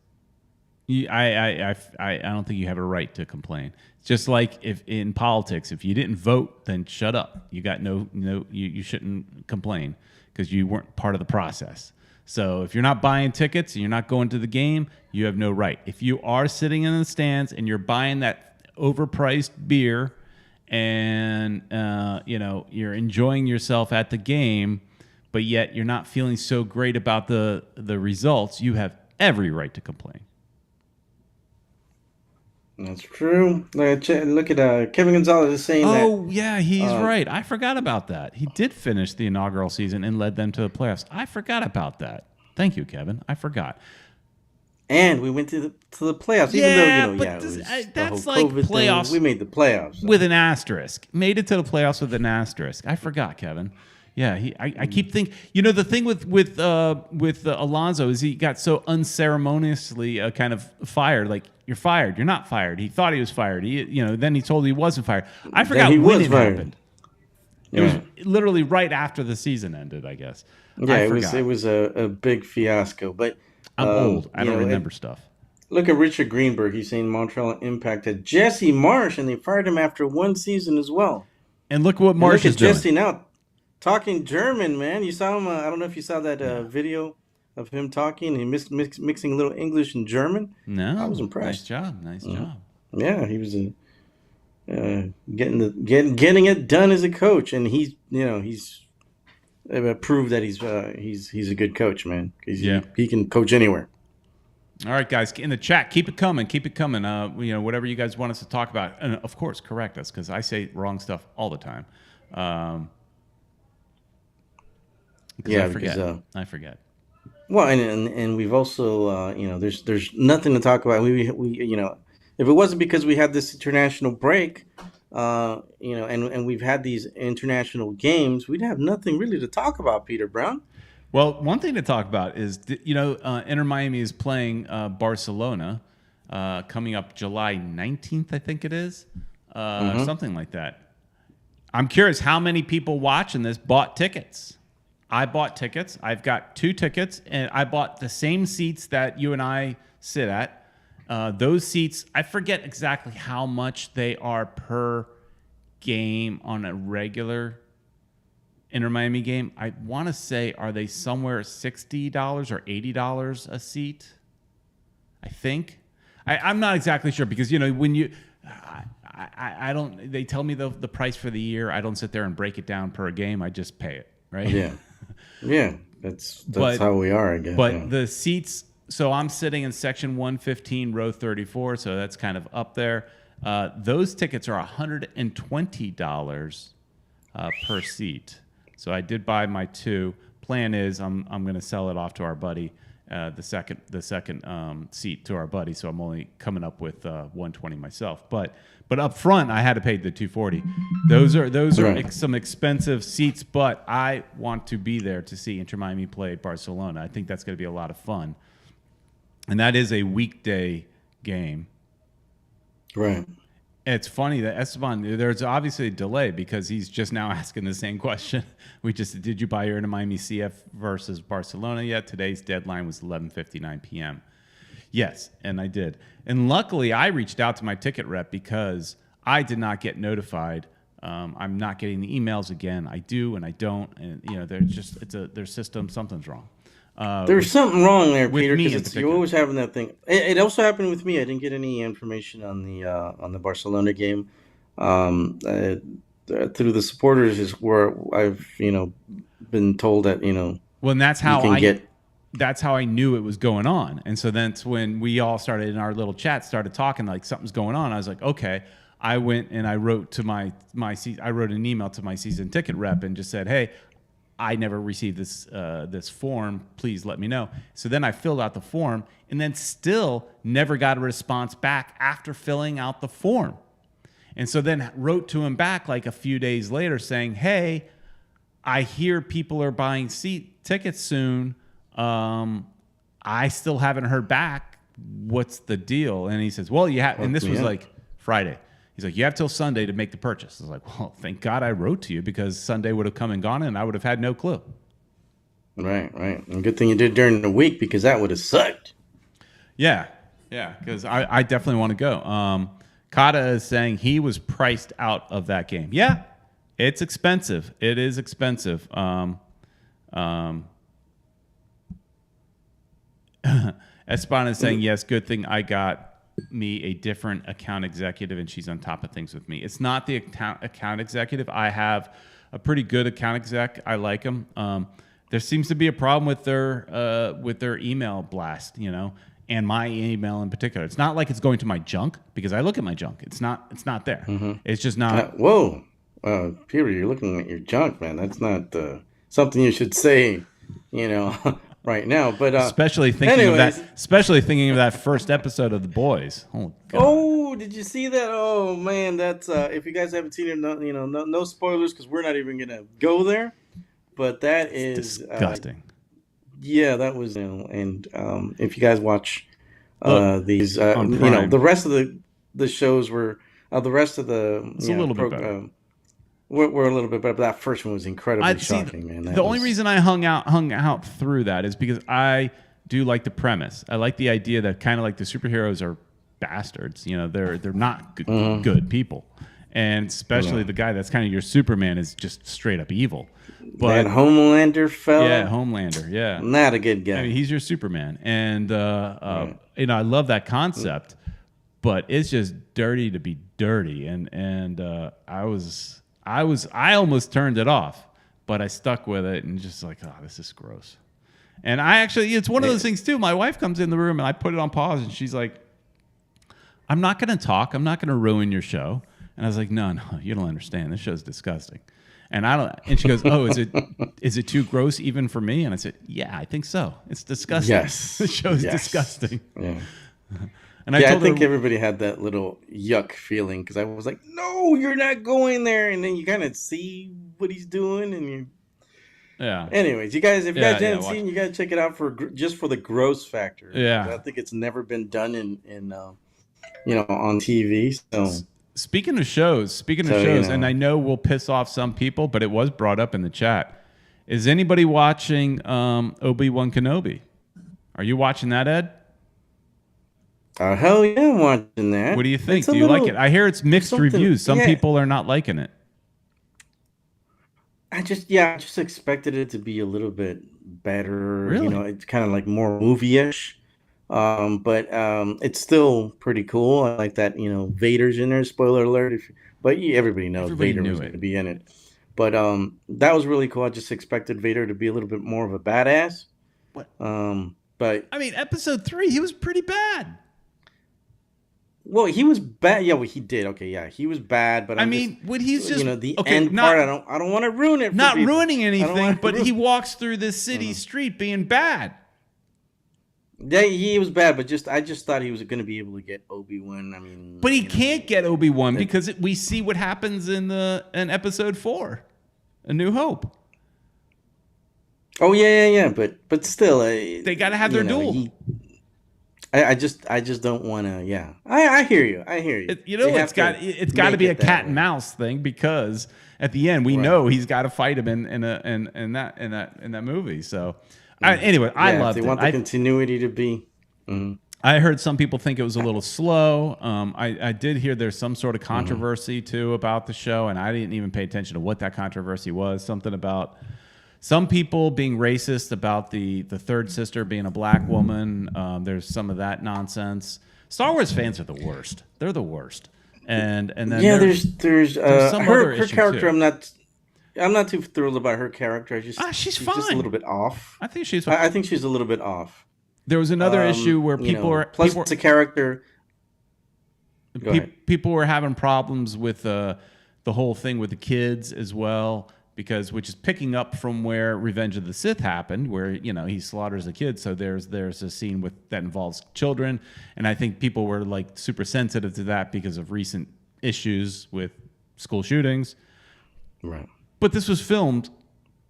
Speaker 1: I don't think you have a right to complain. It's just like if in politics, if you didn't vote, then shut up. You got you shouldn't complain because you weren't part of the process. So if you're not buying tickets and you're not going to the game, you have no right. If you are sitting in the stands and you're buying that overpriced beer and you're enjoying yourself at the game, but yet you're not feeling so great about the results, you have every right to complain.
Speaker 2: That's true. Look at Kevin Gonzalez is saying that.
Speaker 1: Oh, yeah, he's right. I forgot about that. He did finish the inaugural season and led them to the playoffs. I forgot about that. Thank you, Kevin. I forgot.
Speaker 2: And we went to the playoffs, even though
Speaker 1: that's like
Speaker 2: COVID
Speaker 1: playoffs.
Speaker 2: Thing. We made the playoffs
Speaker 1: with an asterisk. Made it to the playoffs with an asterisk. I forgot, Kevin. Yeah, I keep thinking. The thing with Alonso is he got so unceremoniously kind of fired. Like, you're fired. You're not fired. He thought he was fired. Then he told he wasn't fired. I forgot when it happened. Yeah. It was literally right after the season ended, I guess.
Speaker 2: Yeah, it was a big fiasco. But
Speaker 1: I'm old. I don't remember stuff.
Speaker 2: Look at Richard Greenberg. He's saying Montreal Impact had Jesse Marsch, and they fired him after one season as well.
Speaker 1: And look what Marsch is doing.
Speaker 2: Jesse now. Talking German, man. You saw him. I don't know if you saw that video of him talking. He mixing a little English and German.
Speaker 1: No,
Speaker 2: I was impressed.
Speaker 1: Nice job.
Speaker 2: Yeah, he was getting it done as a coach, and he's proved that he's a good coach, man. He can coach anywhere.
Speaker 1: All right, guys, in the chat, keep it coming. Whatever you guys want us to talk about, and of course, correct us because I say wrong stuff all the time. I forget.
Speaker 2: Well, and we've also there's nothing to talk about. We if it wasn't because we had this international break, and we've had these international games, we'd have nothing really to talk about, Peter Brown.
Speaker 1: Well, one thing to talk about is Inter Miami is playing Barcelona coming up July 19th, I think it is, something like that. I'm curious how many people watching this bought tickets. I bought tickets. I've got 2 tickets, and I bought the same seats that you and I sit at. Those seats, I forget exactly how much they are per game on a regular Inter Miami game. I want to say, are they somewhere $60 or $80 a seat? I think. I'm not exactly sure because, when you... I don't. They tell me the price for the year. I don't sit there and break it down per game. I just pay it, right?
Speaker 2: Yeah, yeah. That's how we are, I guess.
Speaker 1: But the seats So I'm sitting in section 115, row 34. So that's kind of up there. Those tickets are $120 per seat. So I did buy my 2. Plan is I'm going to sell it off to our buddy, the second seat to our buddy. So I'm only coming up with 120 myself. But up front, I had to pay the 240. Those are
Speaker 2: Right.
Speaker 1: some expensive seats, but I want to be there to see Inter Miami play Barcelona. I think that's going to be a lot of fun, and that is a weekday game.
Speaker 2: Right.
Speaker 1: It's funny that Esteban, there's obviously a delay because he's just now asking the same question. Did you buy your Inter Miami CF versus Barcelona yet? Today's deadline was 11:59 p.m. Yes, and I did. And luckily, I reached out to my ticket rep because I did not get notified. I'm not getting the emails again. I do and I don't, and they're just their system. Something's wrong.
Speaker 2: There's something wrong there,
Speaker 1: with
Speaker 2: Peter,
Speaker 1: me in
Speaker 2: because you're
Speaker 1: particular.
Speaker 2: always having that thing. It also happened with me. I didn't get any information on the Barcelona game. Through the supporters is where I've been told that
Speaker 1: Well, and that's
Speaker 2: you
Speaker 1: how
Speaker 2: can get.
Speaker 1: that's how I knew it was going on. And so that's when we all started in our little chat, started talking like something's going on. I was like, okay. I went and I wrote to I wrote an email to my season ticket rep and just said, hey, I never received this form. Please let me know. So then I filled out the form and then still never got a response back after filling out the form. And so then wrote to him back like a few days later saying, hey, I hear people are buying tickets soon. I still haven't heard back. What's the deal? And he says, well, you have, and this was like Friday. He's like, you have till Sunday to make the purchase. I was like, well, thank God I wrote to you because Sunday would have come and gone and I would have had no clue.
Speaker 2: Right. And good thing you did during the week because that would have sucked.
Speaker 1: Yeah, because I definitely want to go. Kata is saying he was priced out of that game. Yeah, it's expensive. It is expensive. Espan is saying, yes, good thing I got me a different account executive and she's on top of things with me. It's not the account executive. I have a pretty good account exec. I like him. There seems to be a problem with their email blast, and my email in particular. It's not like it's going to my junk because I look at my junk. It's not there.
Speaker 2: Mm-hmm.
Speaker 1: It's just not.
Speaker 2: Whoa, Peter, you're looking at your junk, man. That's not something you should say, right now. But
Speaker 1: especially thinking of that first episode of The Boys. Oh, God.
Speaker 2: Oh, did you see that? Oh man, that's if you guys haven't seen it, no spoilers because we're not even gonna go there. But that is
Speaker 1: disgusting.
Speaker 2: Yeah, that was, and if you guys watch these,
Speaker 1: on Prime.
Speaker 2: the rest of the shows were the rest of the
Speaker 1: it's a little bit better.
Speaker 2: We're a little bit better, but that first one was incredibly shocking, man.
Speaker 1: The only reason I hung out through that is because I do like the premise. I like the idea that kind of like the superheroes are bastards. They're not good people, and especially the guy that's kind of your Superman is just straight up evil. But
Speaker 2: that Homelander fella,
Speaker 1: yeah, Homelander, yeah,
Speaker 2: not a good guy.
Speaker 1: I mean, he's your Superman, and I love that concept, but it's just dirty to be dirty, and I almost turned it off, but I stuck with it and just like, oh, this is gross. And it's one of those things too. My wife comes in the room and I put it on pause and she's like, I'm not going to talk. I'm not going to ruin your show. And I was like, no, you don't understand. This show's disgusting. And she goes, oh, is it too gross even for me? And I said, yeah, I think so. It's disgusting.
Speaker 2: Yes.
Speaker 1: The show is disgusting.
Speaker 2: Yeah.
Speaker 1: And
Speaker 2: I think everybody had that little yuck feeling because I was like, no, you're not going there. And then you kind of see what he's doing and you.
Speaker 1: Yeah.
Speaker 2: Anyways, you guys, if you guys haven't seen, you got to check it out just for the gross factor.
Speaker 1: Yeah.
Speaker 2: I think it's never been done in on TV. So.
Speaker 1: Speaking of shows, and I know we'll piss off some people, but it was brought up in the chat. Is anybody watching Obi-Wan Kenobi? Are you watching that, Ed?
Speaker 2: Hell yeah, I'm watching that.
Speaker 1: What do you think? Do you like it? I hear it's mixed reviews. Some people are not liking it.
Speaker 2: I just expected it to be a little bit better.
Speaker 1: Really?
Speaker 2: It's kind of like more movie-ish. But it's still pretty cool. I like that, Vader's in there. Spoiler alert. But everybody knows Vader was going to be in it. But that was really cool. I just expected Vader to be a little bit more of a badass.
Speaker 1: What?
Speaker 2: But
Speaker 1: I mean, episode 3, he was pretty bad.
Speaker 2: well, he was bad. Yeah, well, he did. Okay, yeah, he was bad. But
Speaker 1: I
Speaker 2: I'm
Speaker 1: mean, when he's just
Speaker 2: the
Speaker 1: okay,
Speaker 2: end part. I don't want to ruin it. For
Speaker 1: not
Speaker 2: people.
Speaker 1: ruining
Speaker 2: I don't
Speaker 1: anything,
Speaker 2: wanna
Speaker 1: but
Speaker 2: ruin-
Speaker 1: he walks through this city street being bad.
Speaker 2: Yeah, he was bad, but I just thought he was going to be able to get Obi-Wan. I mean,
Speaker 1: But he can't get Obi-Wan because we see what happens in episode 4, A New Hope.
Speaker 2: Oh yeah. But still,
Speaker 1: They got to have their duel.
Speaker 2: I just don't want to. Yeah, I hear you.
Speaker 1: It's got to be a cat and mouse thing because at the end we know he's got to fight him in that movie. So anyway, I loved it.
Speaker 2: They want the continuity to be. Mm-hmm.
Speaker 1: I heard some people think it was a little slow. I did hear there's some sort of controversy too about the show, and I didn't even pay attention to what that controversy was. Something about some people being racist about the third sister being a black woman. There's some of that nonsense. Star Wars fans are the worst. They're the worst. And then
Speaker 2: there's
Speaker 1: some
Speaker 2: her character. Too. I'm not too thrilled about her character.
Speaker 1: She's fine.
Speaker 2: Just a little bit off.
Speaker 1: I think she's.
Speaker 2: I think she's a little bit off.
Speaker 1: There was another issue where
Speaker 2: it's a character.
Speaker 1: People were having problems with the whole thing with the kids as well, which is picking up from where Revenge of the Sith happened, where he slaughters the kids. So there's a scene that involves children, and I think people were like super sensitive to that because of recent issues with school shootings.
Speaker 2: Right.
Speaker 1: But this was filmed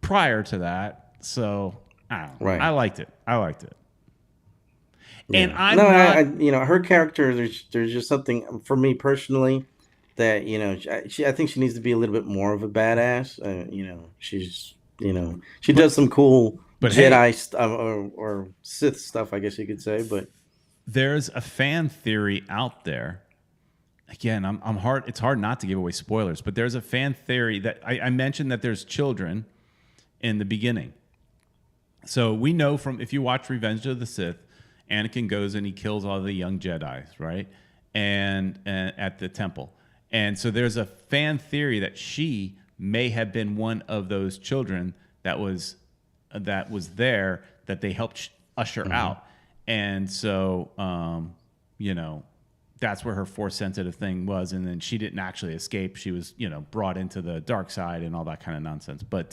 Speaker 1: prior to that, so I don't know. Right. I liked it.
Speaker 2: Yeah. And her character. There's just something for me personally that I think she needs to be a little bit more of a badass. She's she does some cool Jedi stuff or Sith stuff, I guess you could say. But
Speaker 1: there's a fan theory out there. Again, it's hard not to give away spoilers, but there's a fan theory that I mentioned that there's children in the beginning. So we know if you watch Revenge of the Sith, Anakin goes and he kills all the young Jedi, right? And at the temple. And so there's a fan theory that she may have been one of those children that was there that they helped usher out. And so, that's where her Force-sensitive thing was. And then she didn't actually escape. She was, brought into the dark side and all that kind of nonsense. But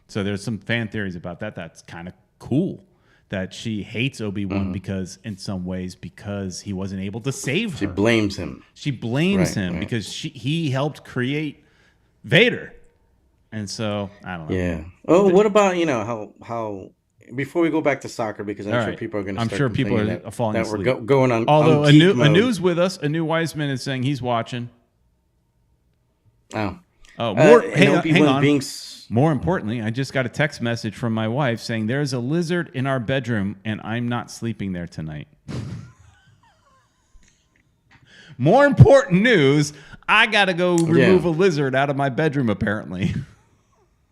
Speaker 1: so there's some fan theories about that. That's kind of cool. That she hates Obi-Wan because he wasn't able to save her.
Speaker 2: She blames him.
Speaker 1: Because he helped create Vader. And so, I don't know.
Speaker 2: Yeah. Oh, what about, how before we go back to soccer, because I'm sure people are going to start
Speaker 1: people are falling asleep.
Speaker 2: We're going on.
Speaker 1: Although Anu's with us. Anu Wiseman is saying he's watching.
Speaker 2: Oh.
Speaker 1: Hang on. More importantly, I just got a text message from my wife saying there's a lizard in our bedroom and I'm not sleeping there tonight. More important news, I got to go remove a lizard out of my bedroom apparently.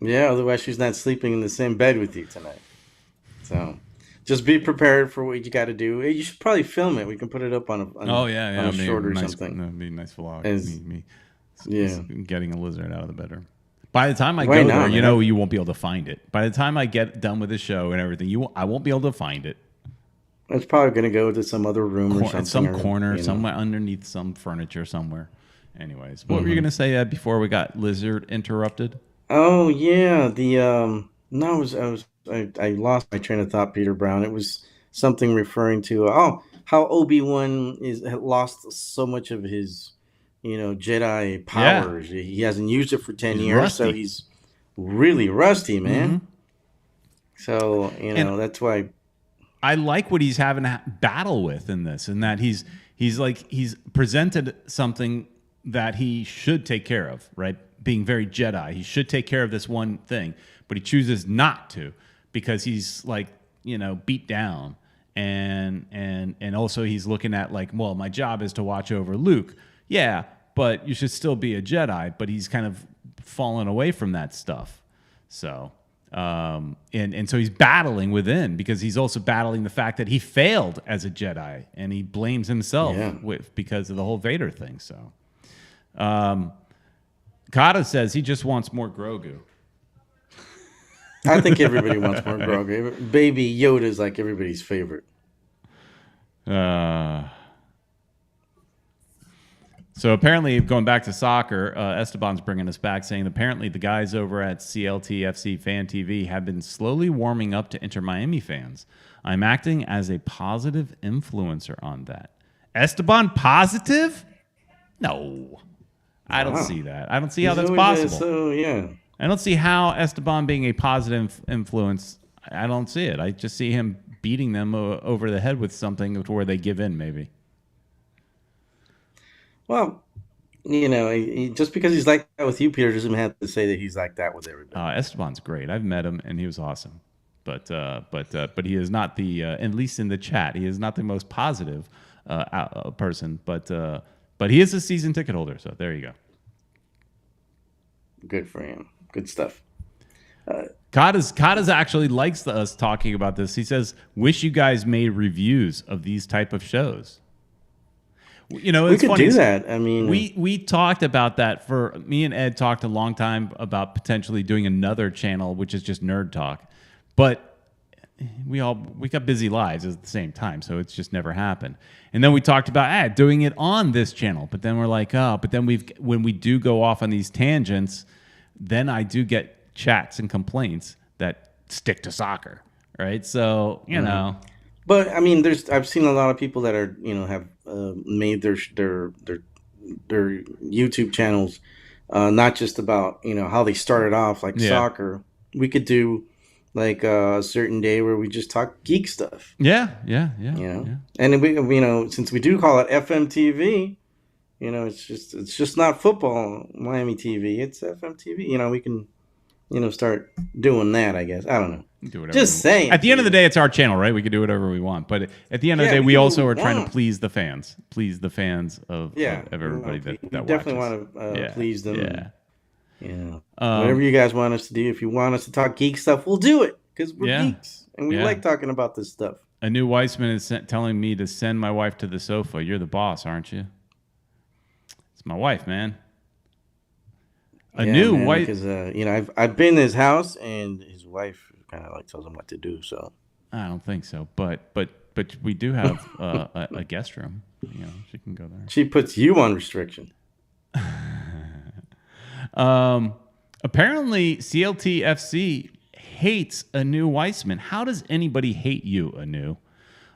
Speaker 2: Yeah, otherwise she's not sleeping in the same bed with you tonight. So just be prepared for what you got to do. You should probably film it. We can put it up on a short or something.
Speaker 1: That'd be a nice vlog. Me getting a lizard out of the bedroom. By the time I go there, you won't be able to find it. By the time I get done with the show and everything, I won't be able to find it.
Speaker 2: It's probably going to go to some other room or something.
Speaker 1: Some corner, somewhere underneath some furniture somewhere. Anyways, what were you going to say before we got lizard interrupted?
Speaker 2: Oh yeah, I lost my train of thought, Peter Brown. It was something referring to how Obi-Wan had lost so much of his Jedi powers. Yeah. He hasn't used it for 10 years, rusty. So he's really rusty, man. So that's why
Speaker 1: I like what he's having to battle with in this, and that he's presented something that he should take care of, right? Being very Jedi, he should take care of this one thing, but he chooses not to because he's beat down, and also he's looking at my job is to watch over Luke. Yeah, but you should still be a Jedi. But he's kind of fallen away from that stuff. So, and so he's battling within because he's also battling the fact that he failed as a Jedi, and he blames himself because of the whole Vader thing. So, Kata says he just wants more Grogu.
Speaker 2: I think everybody wants more Grogu. Baby Yoda is like everybody's favorite.
Speaker 1: So apparently, going back to soccer, Esteban's bringing us back, saying apparently the guys over at CLTFC Fan TV have been slowly warming up to Inter Miami fans. I'm acting as a positive influencer on that. Esteban positive? No. I don't see that. I don't see how that's possible. I don't see how Esteban being a positive influence. I don't see it. I just see him beating them over the head with something to where they give in, maybe.
Speaker 2: Well, just because he's like that with you, Peter, doesn't have to say that he's like that with everybody.
Speaker 1: Esteban's great. I've met him, and he was awesome. But he is not the, at least in the chat, he is not the most positive person. But he is a season ticket holder, so there you go.
Speaker 2: Good for him. Good stuff.
Speaker 1: Kadas actually likes us talking about this. He says, "Wish you guys made reviews of these type of shows." You know, it's
Speaker 2: we could
Speaker 1: funny.
Speaker 2: Do that. I mean,
Speaker 1: we talked about that. For me and Ed talked a long time about potentially doing another channel, which is just nerd talk. But we got busy lives at the same time, so it's just never happened. And then we talked about doing it on this channel. But then we're like, but then when we do go off on these tangents, then I do get chats and complaints that stick to soccer, right? So you know.
Speaker 2: But I mean, I've seen a lot of people that are have made their YouTube channels not just about how they started off like soccer. We could do like a certain day where we just talk geek stuff.
Speaker 1: Yeah.
Speaker 2: And we since we do call it FMTV, it's just not football Miami TV. It's FMTV. We can start doing that. I guess I don't know. Just saying.
Speaker 1: At the end of the day, it's our channel, right? We can do whatever we want. But at the end of the day, we also are trying to please the fans. Please the fans of everybody that watches.
Speaker 2: Definitely want to please them.
Speaker 1: Yeah.
Speaker 2: Whatever you guys want us to do. If you want us to talk geek stuff, we'll do it. Because we're geeks. And we like talking about this stuff.
Speaker 1: A new Weissman is telling me to send my wife to the sofa. You're the boss, aren't you? It's my wife, man.
Speaker 2: Because I've been in his house and his wife kind of like tells him what to do. So
Speaker 1: I don't think so, but we do have a guest room. She can go there.
Speaker 2: She puts you on restriction.
Speaker 1: Apparently, CLTFC hates Anu Weissman. How does anybody hate you, Anu?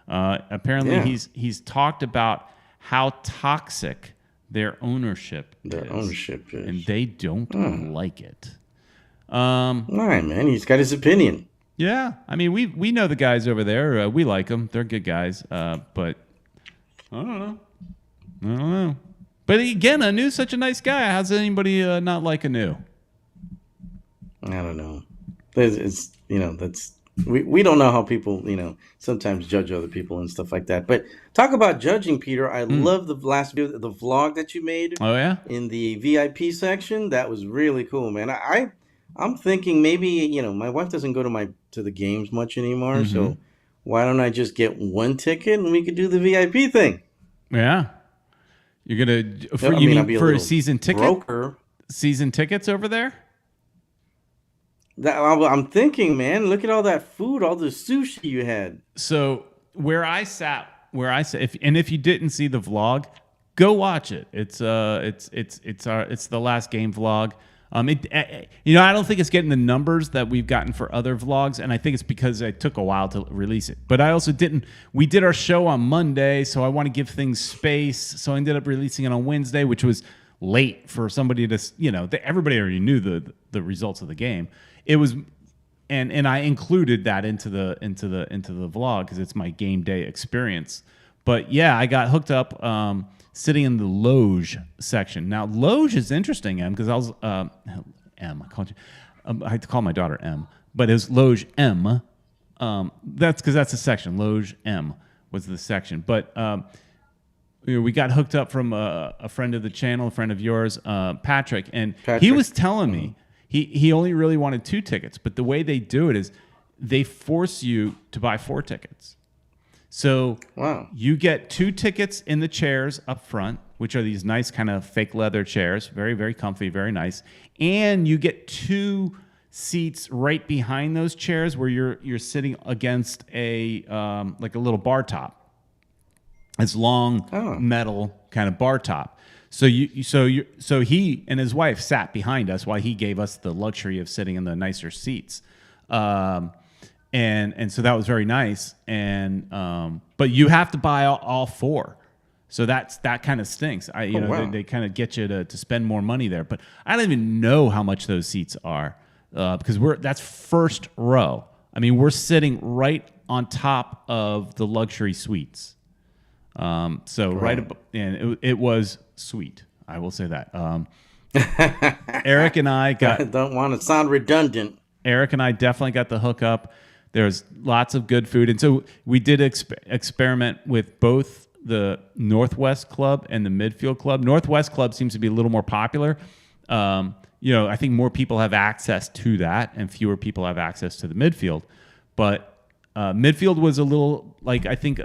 Speaker 1: Apparently, he's talked about how toxic their ownership is, and they don't like it.
Speaker 2: All right, man. He's got his opinion.
Speaker 1: Yeah, I mean, we know the guys over there. We like them. They're good guys. But I don't know. But again, Anu's such a nice guy. How's anybody not like Anu?
Speaker 2: I don't know. It's we don't know how people sometimes judge other people and stuff like that. But talk about judging, Peter. I love the last video, the vlog that you made.
Speaker 1: Oh yeah,
Speaker 2: in the VIP section. That was really cool, man. I'm thinking maybe my wife doesn't go to the games much anymore, so why don't I just get one ticket and we could do the VIP thing?
Speaker 1: Yeah, you're gonna for a season ticket?
Speaker 2: Broker.
Speaker 1: Season tickets over there?
Speaker 2: I'm thinking, man. Look at all that food, all the sushi you had.
Speaker 1: So where I sat, if you didn't see the vlog, go watch it. It's the last game vlog. I don't think it's getting the numbers that we've gotten for other vlogs, and I think it's because it took a while to release it. But I also didn't. We did our show on Monday, so I want to give things space. So I ended up releasing it on Wednesday, which was late for somebody to, everybody already knew the results of the game. It was, and I included that into the vlog because it's my game day experience. But yeah, I got hooked up. Sitting in the Loge section. Now, Loge is interesting, Em, because I was M. I called you. I had to call my daughter M, but it was Loge M. That's because that's a section. Loge M was the section. But we got hooked up from a friend of the channel, a friend of yours, Patrick, and he was telling me he only really wanted 2 tickets, but the way they do it is they force you to buy 4 tickets. So you get 2 tickets in the chairs up front, which are these nice kind of fake leather chairs, very, very comfy, very nice. And you get 2 seats right behind those chairs where you're sitting against a like a little bar top. It's long
Speaker 2: Oh,
Speaker 1: metal kind of bar top. So he and his wife sat behind us while he gave us the luxury of sitting in the nicer seats. Um, and so that was very nice. And but you have to buy all four. So that kind of stinks.
Speaker 2: wow.
Speaker 1: They kind of get you to spend more money there. But I don't even know how much those seats are because that's first row. I mean, we're sitting right on top of the luxury suites. So right above, and it was sweet. I will say that. Eric and I got.
Speaker 2: I don't want to sound redundant.
Speaker 1: Eric and I definitely got the hookup. There's lots of good food, and so we did experiment with both the Northwest Club and the Midfield Club. Northwest Club seems to be a little more popular. I think more people have access to that, and fewer people have access to the Midfield. But Midfield was a little like I think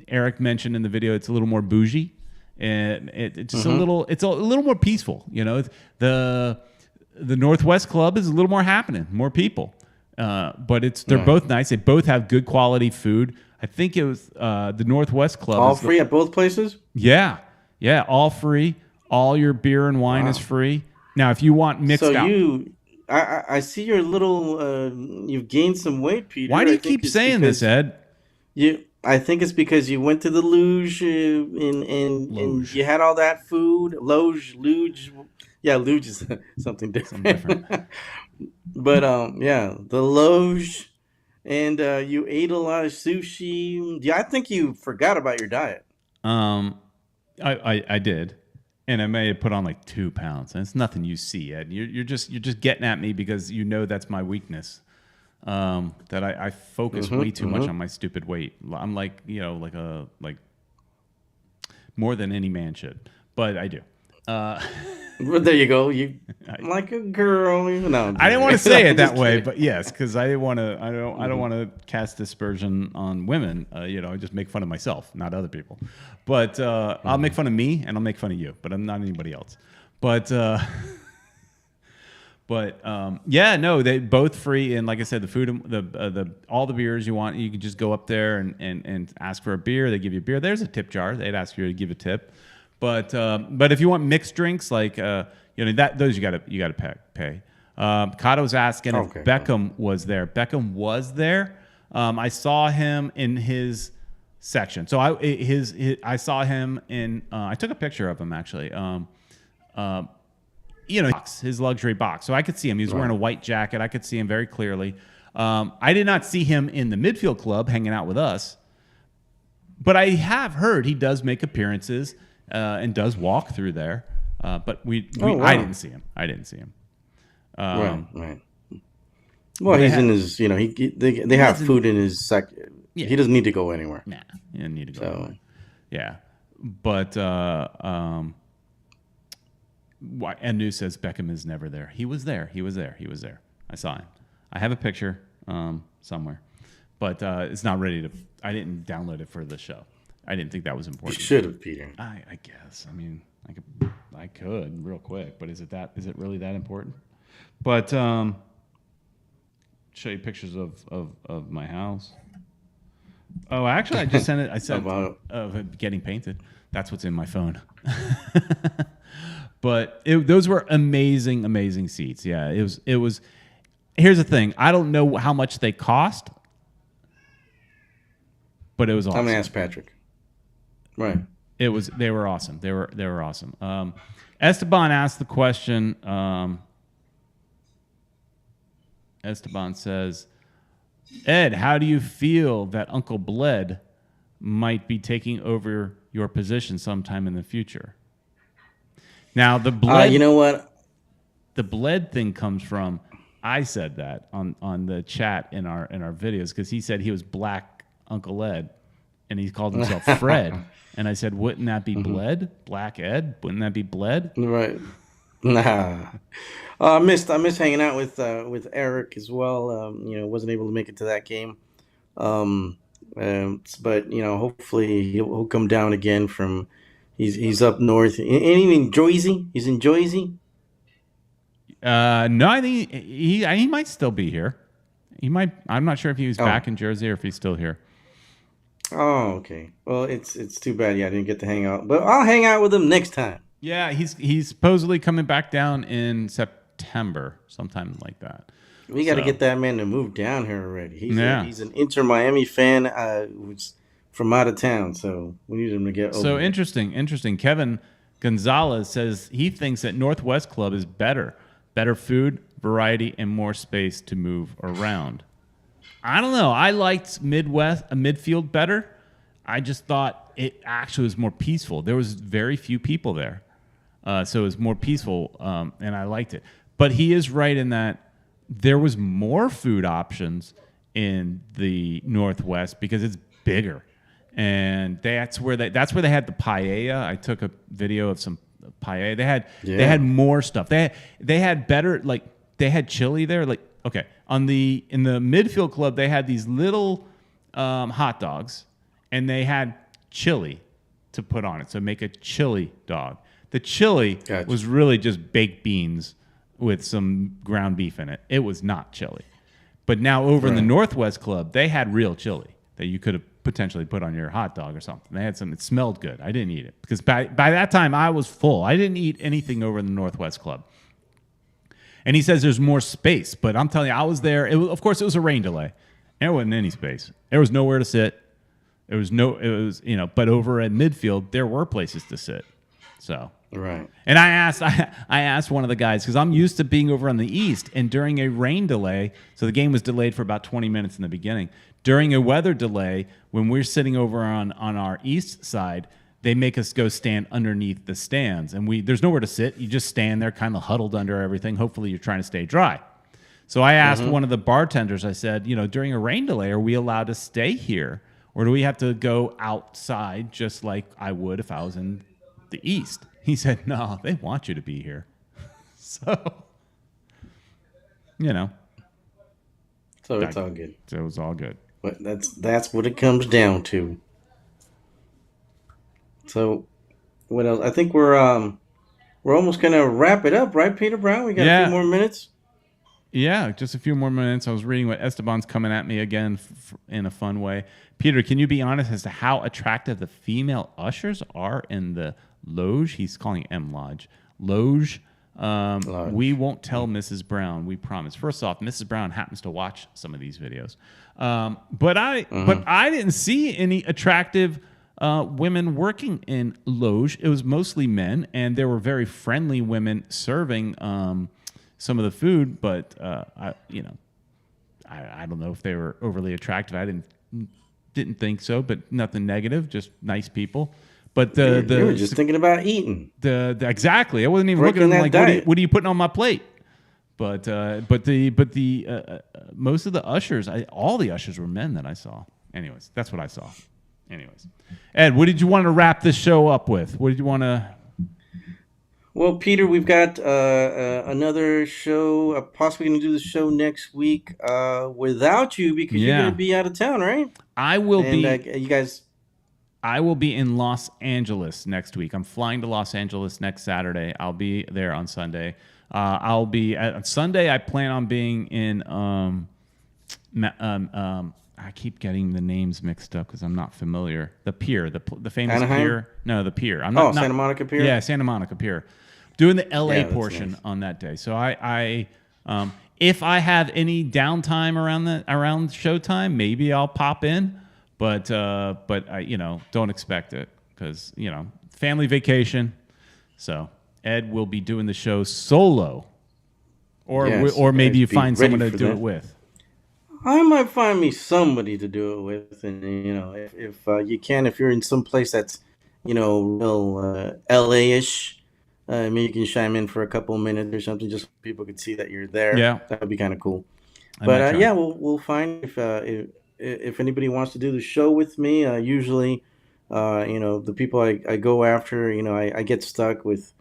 Speaker 1: Eric mentioned in the video. It's a little more bougie, and it's just a little. It's a little more peaceful. The Northwest Club is a little more happening, more people. But they're both nice. They both have good quality food. I think it was the Northwest Club.
Speaker 2: All free at both places?
Speaker 1: Yeah, all free. All your beer and wine is free. Now, if you want mixed out.
Speaker 2: I see your little, you've gained some weight, Peter.
Speaker 1: Why do you keep saying this, Ed?
Speaker 2: I think it's because you went to the luge and you had all that food. Luge. Yeah, luge is something different. But the Loge, and you ate a lot of sushi. Yeah, I think you forgot about your diet.
Speaker 1: I did, and I may have put on like 2 pounds. And it's nothing you see, Ed. You're just getting at me because that's my weakness. That I focus way too much on my stupid weight. I'm like like more than any man should, but I do.
Speaker 2: Well, there you go. You like a girl. No,
Speaker 1: I didn't want to say it that way, but yes, because I didn't want to. I don't want to cast dispersion on women. I just make fun of myself, not other people. But I'll make fun of me and I'll make fun of you, but I'm not anybody else. But they both free, and like I said, the food, the all the beers you want, you can just go up there and ask for a beer. They give you a beer. There's a tip jar. They'd ask you to give a tip. But if you want mixed drinks, like those you gotta pay. Kato was asking if Beckham was there. Beckham was there. I saw him in his section. So I saw him in. I took a picture of him actually. His luxury box. So I could see him. He was wearing a white jacket. I could see him very clearly. I did not see him in the Midfield Club hanging out with us. But I have heard he does make appearances and does walk through there. But I didn't see him.
Speaker 2: Right. Well, he's in his. They have food in his section. Yeah. He doesn't need to go anywhere.
Speaker 1: Nah, he doesn't need to go anywhere. Yeah, but Enu says Beckham is never there. He was there. I saw him. I have a picture somewhere, but it's not ready to. I didn't download it for the show. I didn't think that was important.
Speaker 2: You should have, Peter.
Speaker 1: I guess. I mean, I could real quick, but is it really that important? But show you pictures of my house. Oh, actually, I just sent it. I said of it getting painted. That's what's in my phone. But those were amazing seats. Yeah, it was. Here's the thing. I don't know how much they cost, but it was awesome.
Speaker 2: I'm gonna ask Patrick. Right.
Speaker 1: They were awesome. They were awesome. Esteban asked the question. Esteban says, Ed, how do you feel that Uncle Bled might be taking over your position sometime in the future? Now the Bled,
Speaker 2: you know what?
Speaker 1: The Bled thing comes from. I said that on the chat in our videos because he said he was Black Uncle Ed, and he called himself Fred. And I said, wouldn't that be Bled? Black Ed? Wouldn't that be Bled?
Speaker 2: Right. Nah. I missed hanging out with Eric as well. Wasn't able to make it to that game. But hopefully he'll come down again from. He's up north. And even Jersey. He's in Jersey.
Speaker 1: No, I think he might still be here. He might. I'm not sure if he was back in Jersey or if he's still here.
Speaker 2: Oh, okay. Well, it's too bad. Yeah, I didn't get to hang out, but I'll hang out with him next time.
Speaker 1: Yeah, he's supposedly coming back down in September, sometime like that.
Speaker 2: We got to get that man to move down here already. He's an Inter Miami fan who's from out of town, so we need him to get over.
Speaker 1: So interesting. Kevin Gonzalez says he thinks that Northwest Club is better food, variety, and more space to move around. I don't know. I liked midfield better. I just thought it actually was more peaceful. There was very few people there, so it was more peaceful, and I liked it. But he is right in that there was more food options in the Northwest because it's bigger, and that's where they had the paella. I took a video of some paella. They had more stuff. They had better, like they had chili there. Like okay, in the midfield club they had these little hot dogs, and they had chili to put on it. So make a chili dog. The chili was really just baked beans with some ground beef in it. It was not chili. But now over in the Northwest Club, they had real chili that you could have potentially put on your hot dog or something. They had some. It smelled good. I didn't eat it because by that time I was full. I didn't eat anything over in the Northwest Club. And he says there's more space, but I'm telling you, I was there. Of course, it was a rain delay. There wasn't any space. There was nowhere to sit. But over at midfield, there were places to sit. So.
Speaker 2: Right.
Speaker 1: And I asked one of the guys, because I'm used to being over on the east, and during a rain delay, so the game was delayed for about 20 minutes in the beginning. During a weather delay, when we're sitting over on our east side, they make us go stand underneath the stands. And there's nowhere to sit. You just stand there kind of huddled under everything. Hopefully you're trying to stay dry. So I asked one of the bartenders, I said, during a rain delay, are we allowed to stay here? Or do we have to go outside just like I would if I was in the east? He said, no, they want you to be here. So,
Speaker 2: So it's all good.
Speaker 1: So it was all good.
Speaker 2: But that's what it comes down to. So, what else? I think we're almost gonna wrap it up, right, Peter Brown? We got a few more minutes.
Speaker 1: Yeah, just a few more minutes. I was reading what Esteban's coming at me again in a fun way. Peter, can you be honest as to how attractive the female ushers are in the Loge? He's calling it M Lodge. Loge. We won't tell Mrs. Brown. We promise. First off, Mrs. Brown happens to watch some of these videos, but I didn't see any attractive women working in Loge. It was mostly men, and there were very friendly women serving some of the food. But I don't know if they were overly attractive. I didn't think so, but nothing negative. Just nice people. But you
Speaker 2: were just thinking about eating.
Speaker 1: Exactly. I wasn't even looking at them like, what are you putting on my plate? But most of the ushers, all the ushers were men that I saw. Anyways, that's what I saw. Anyways, Ed, what did you want to wrap this show up with? What did you want to?
Speaker 2: Well, Peter, we've got another show. Possibly going to do the show next week without you because you're going to be out of town, right?
Speaker 1: I will be.
Speaker 2: You guys.
Speaker 1: I will be in Los Angeles next week. I'm flying to Los Angeles next Saturday. I'll be there on Sunday. I'll be on Sunday. I plan on being in. I keep getting the names mixed up because I'm not familiar. The pier, the famous
Speaker 2: Anaheim?
Speaker 1: Pier. No, the pier. I'm not.
Speaker 2: Santa Monica Pier.
Speaker 1: Yeah, Santa Monica Pier. Doing the LA portion on that day. So I if I have any downtime around showtime, maybe I'll pop in. But I don't expect it because family vacation. So Ed will be doing the show solo, or maybe you find someone to do it with.
Speaker 2: I might find me somebody to do it with, and if you can, if you're in some place that's real LA-ish, maybe you can chime in for a couple of minutes or something, just so people can see that you're there. Yeah, that would be kind of cool. But we'll find if anybody wants to do the show with me. Usually, the people I go after, I get stuck with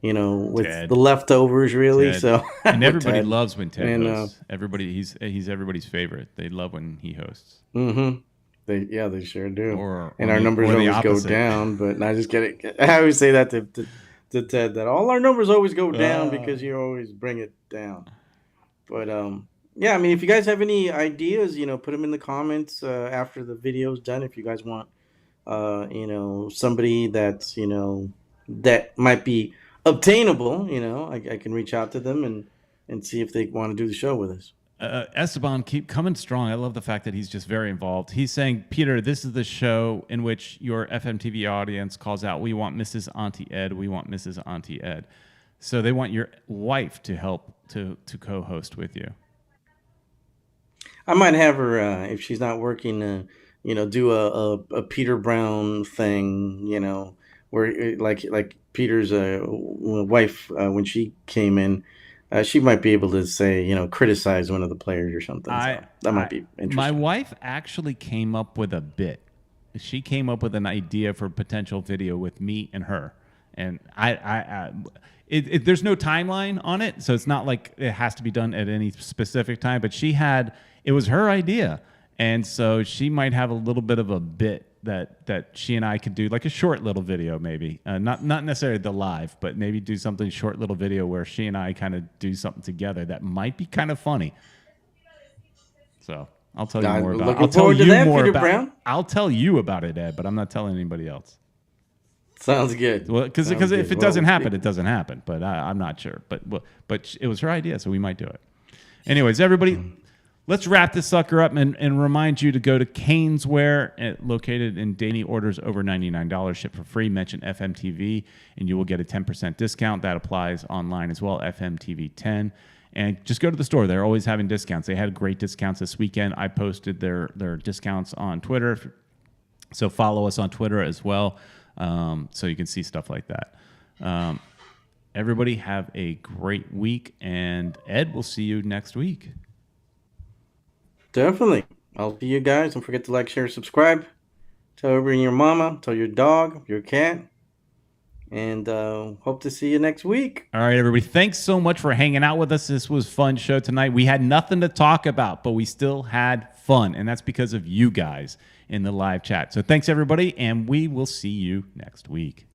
Speaker 2: Ted. The leftovers, really. Ted. So
Speaker 1: and everybody loves when Ted hosts. Everybody, he's everybody's favorite. They love when he hosts.
Speaker 2: Mm-hmm. They sure do. And our numbers always go down. But I just get it. I always say that to to Ted that all our numbers always go down because you always bring it down. But yeah, I mean, if you guys have any ideas, put them in the comments after the video's done. If you guys want, somebody that's that might be obtainable, I can reach out to them and see if they want to do the show with us.
Speaker 1: Esteban, keep coming strong. I love the fact that he's just very involved. He's saying, Peter, this is the show in which your FMTV audience calls out, we want Mrs. Auntie Ed, we want Mrs. Auntie Ed. So they want your wife to help to co-host with you.
Speaker 2: I might have her, if she's not working, do a Peter Brown thing, where like Peter's wife, when she came in, she might be able to say, criticize one of the players or something. So that might be interesting.
Speaker 1: My wife actually came up with a bit. She came up with an idea for potential video with me and her. And there's no timeline on it, so it's not like it has to be done at any specific time. But it was her idea, and so she might have a little bit of a bit that she and I could do, like a short little video, maybe not necessarily the live, but maybe do something short little video where she and I kind of do something together that might be kind of funny. So I'll tell you more about it. I'll tell you about it, Ed, but I'm not telling anybody else.
Speaker 2: Sounds good.
Speaker 1: Well, because if it doesn't happen, it doesn't happen. But I'm not sure. But it was her idea, so we might do it. Anyways, everybody, let's wrap this sucker up and remind you to go to Caneswear, located in Danny. Orders over $99, ship for free. Mention FMTV, and you will get a 10% discount. That applies online as well, FMTV 10. And just go to the store. They're always having discounts. They had great discounts this weekend. I posted their discounts on Twitter. So follow us on Twitter as well. So you can see stuff like that. Everybody have a great week, and Ed, we'll see you next week.
Speaker 2: Definitely. I'll see you guys. Don't forget to like, share, subscribe. Tell everybody, your mama, tell your dog, your cat, and hope to see you next week.
Speaker 1: All right, everybody. Thanks so much for hanging out with us. This was a fun show tonight. We had nothing to talk about, but we still had fun, and that's because of you guys in the live chat. So thanks, everybody, and we will see you next week.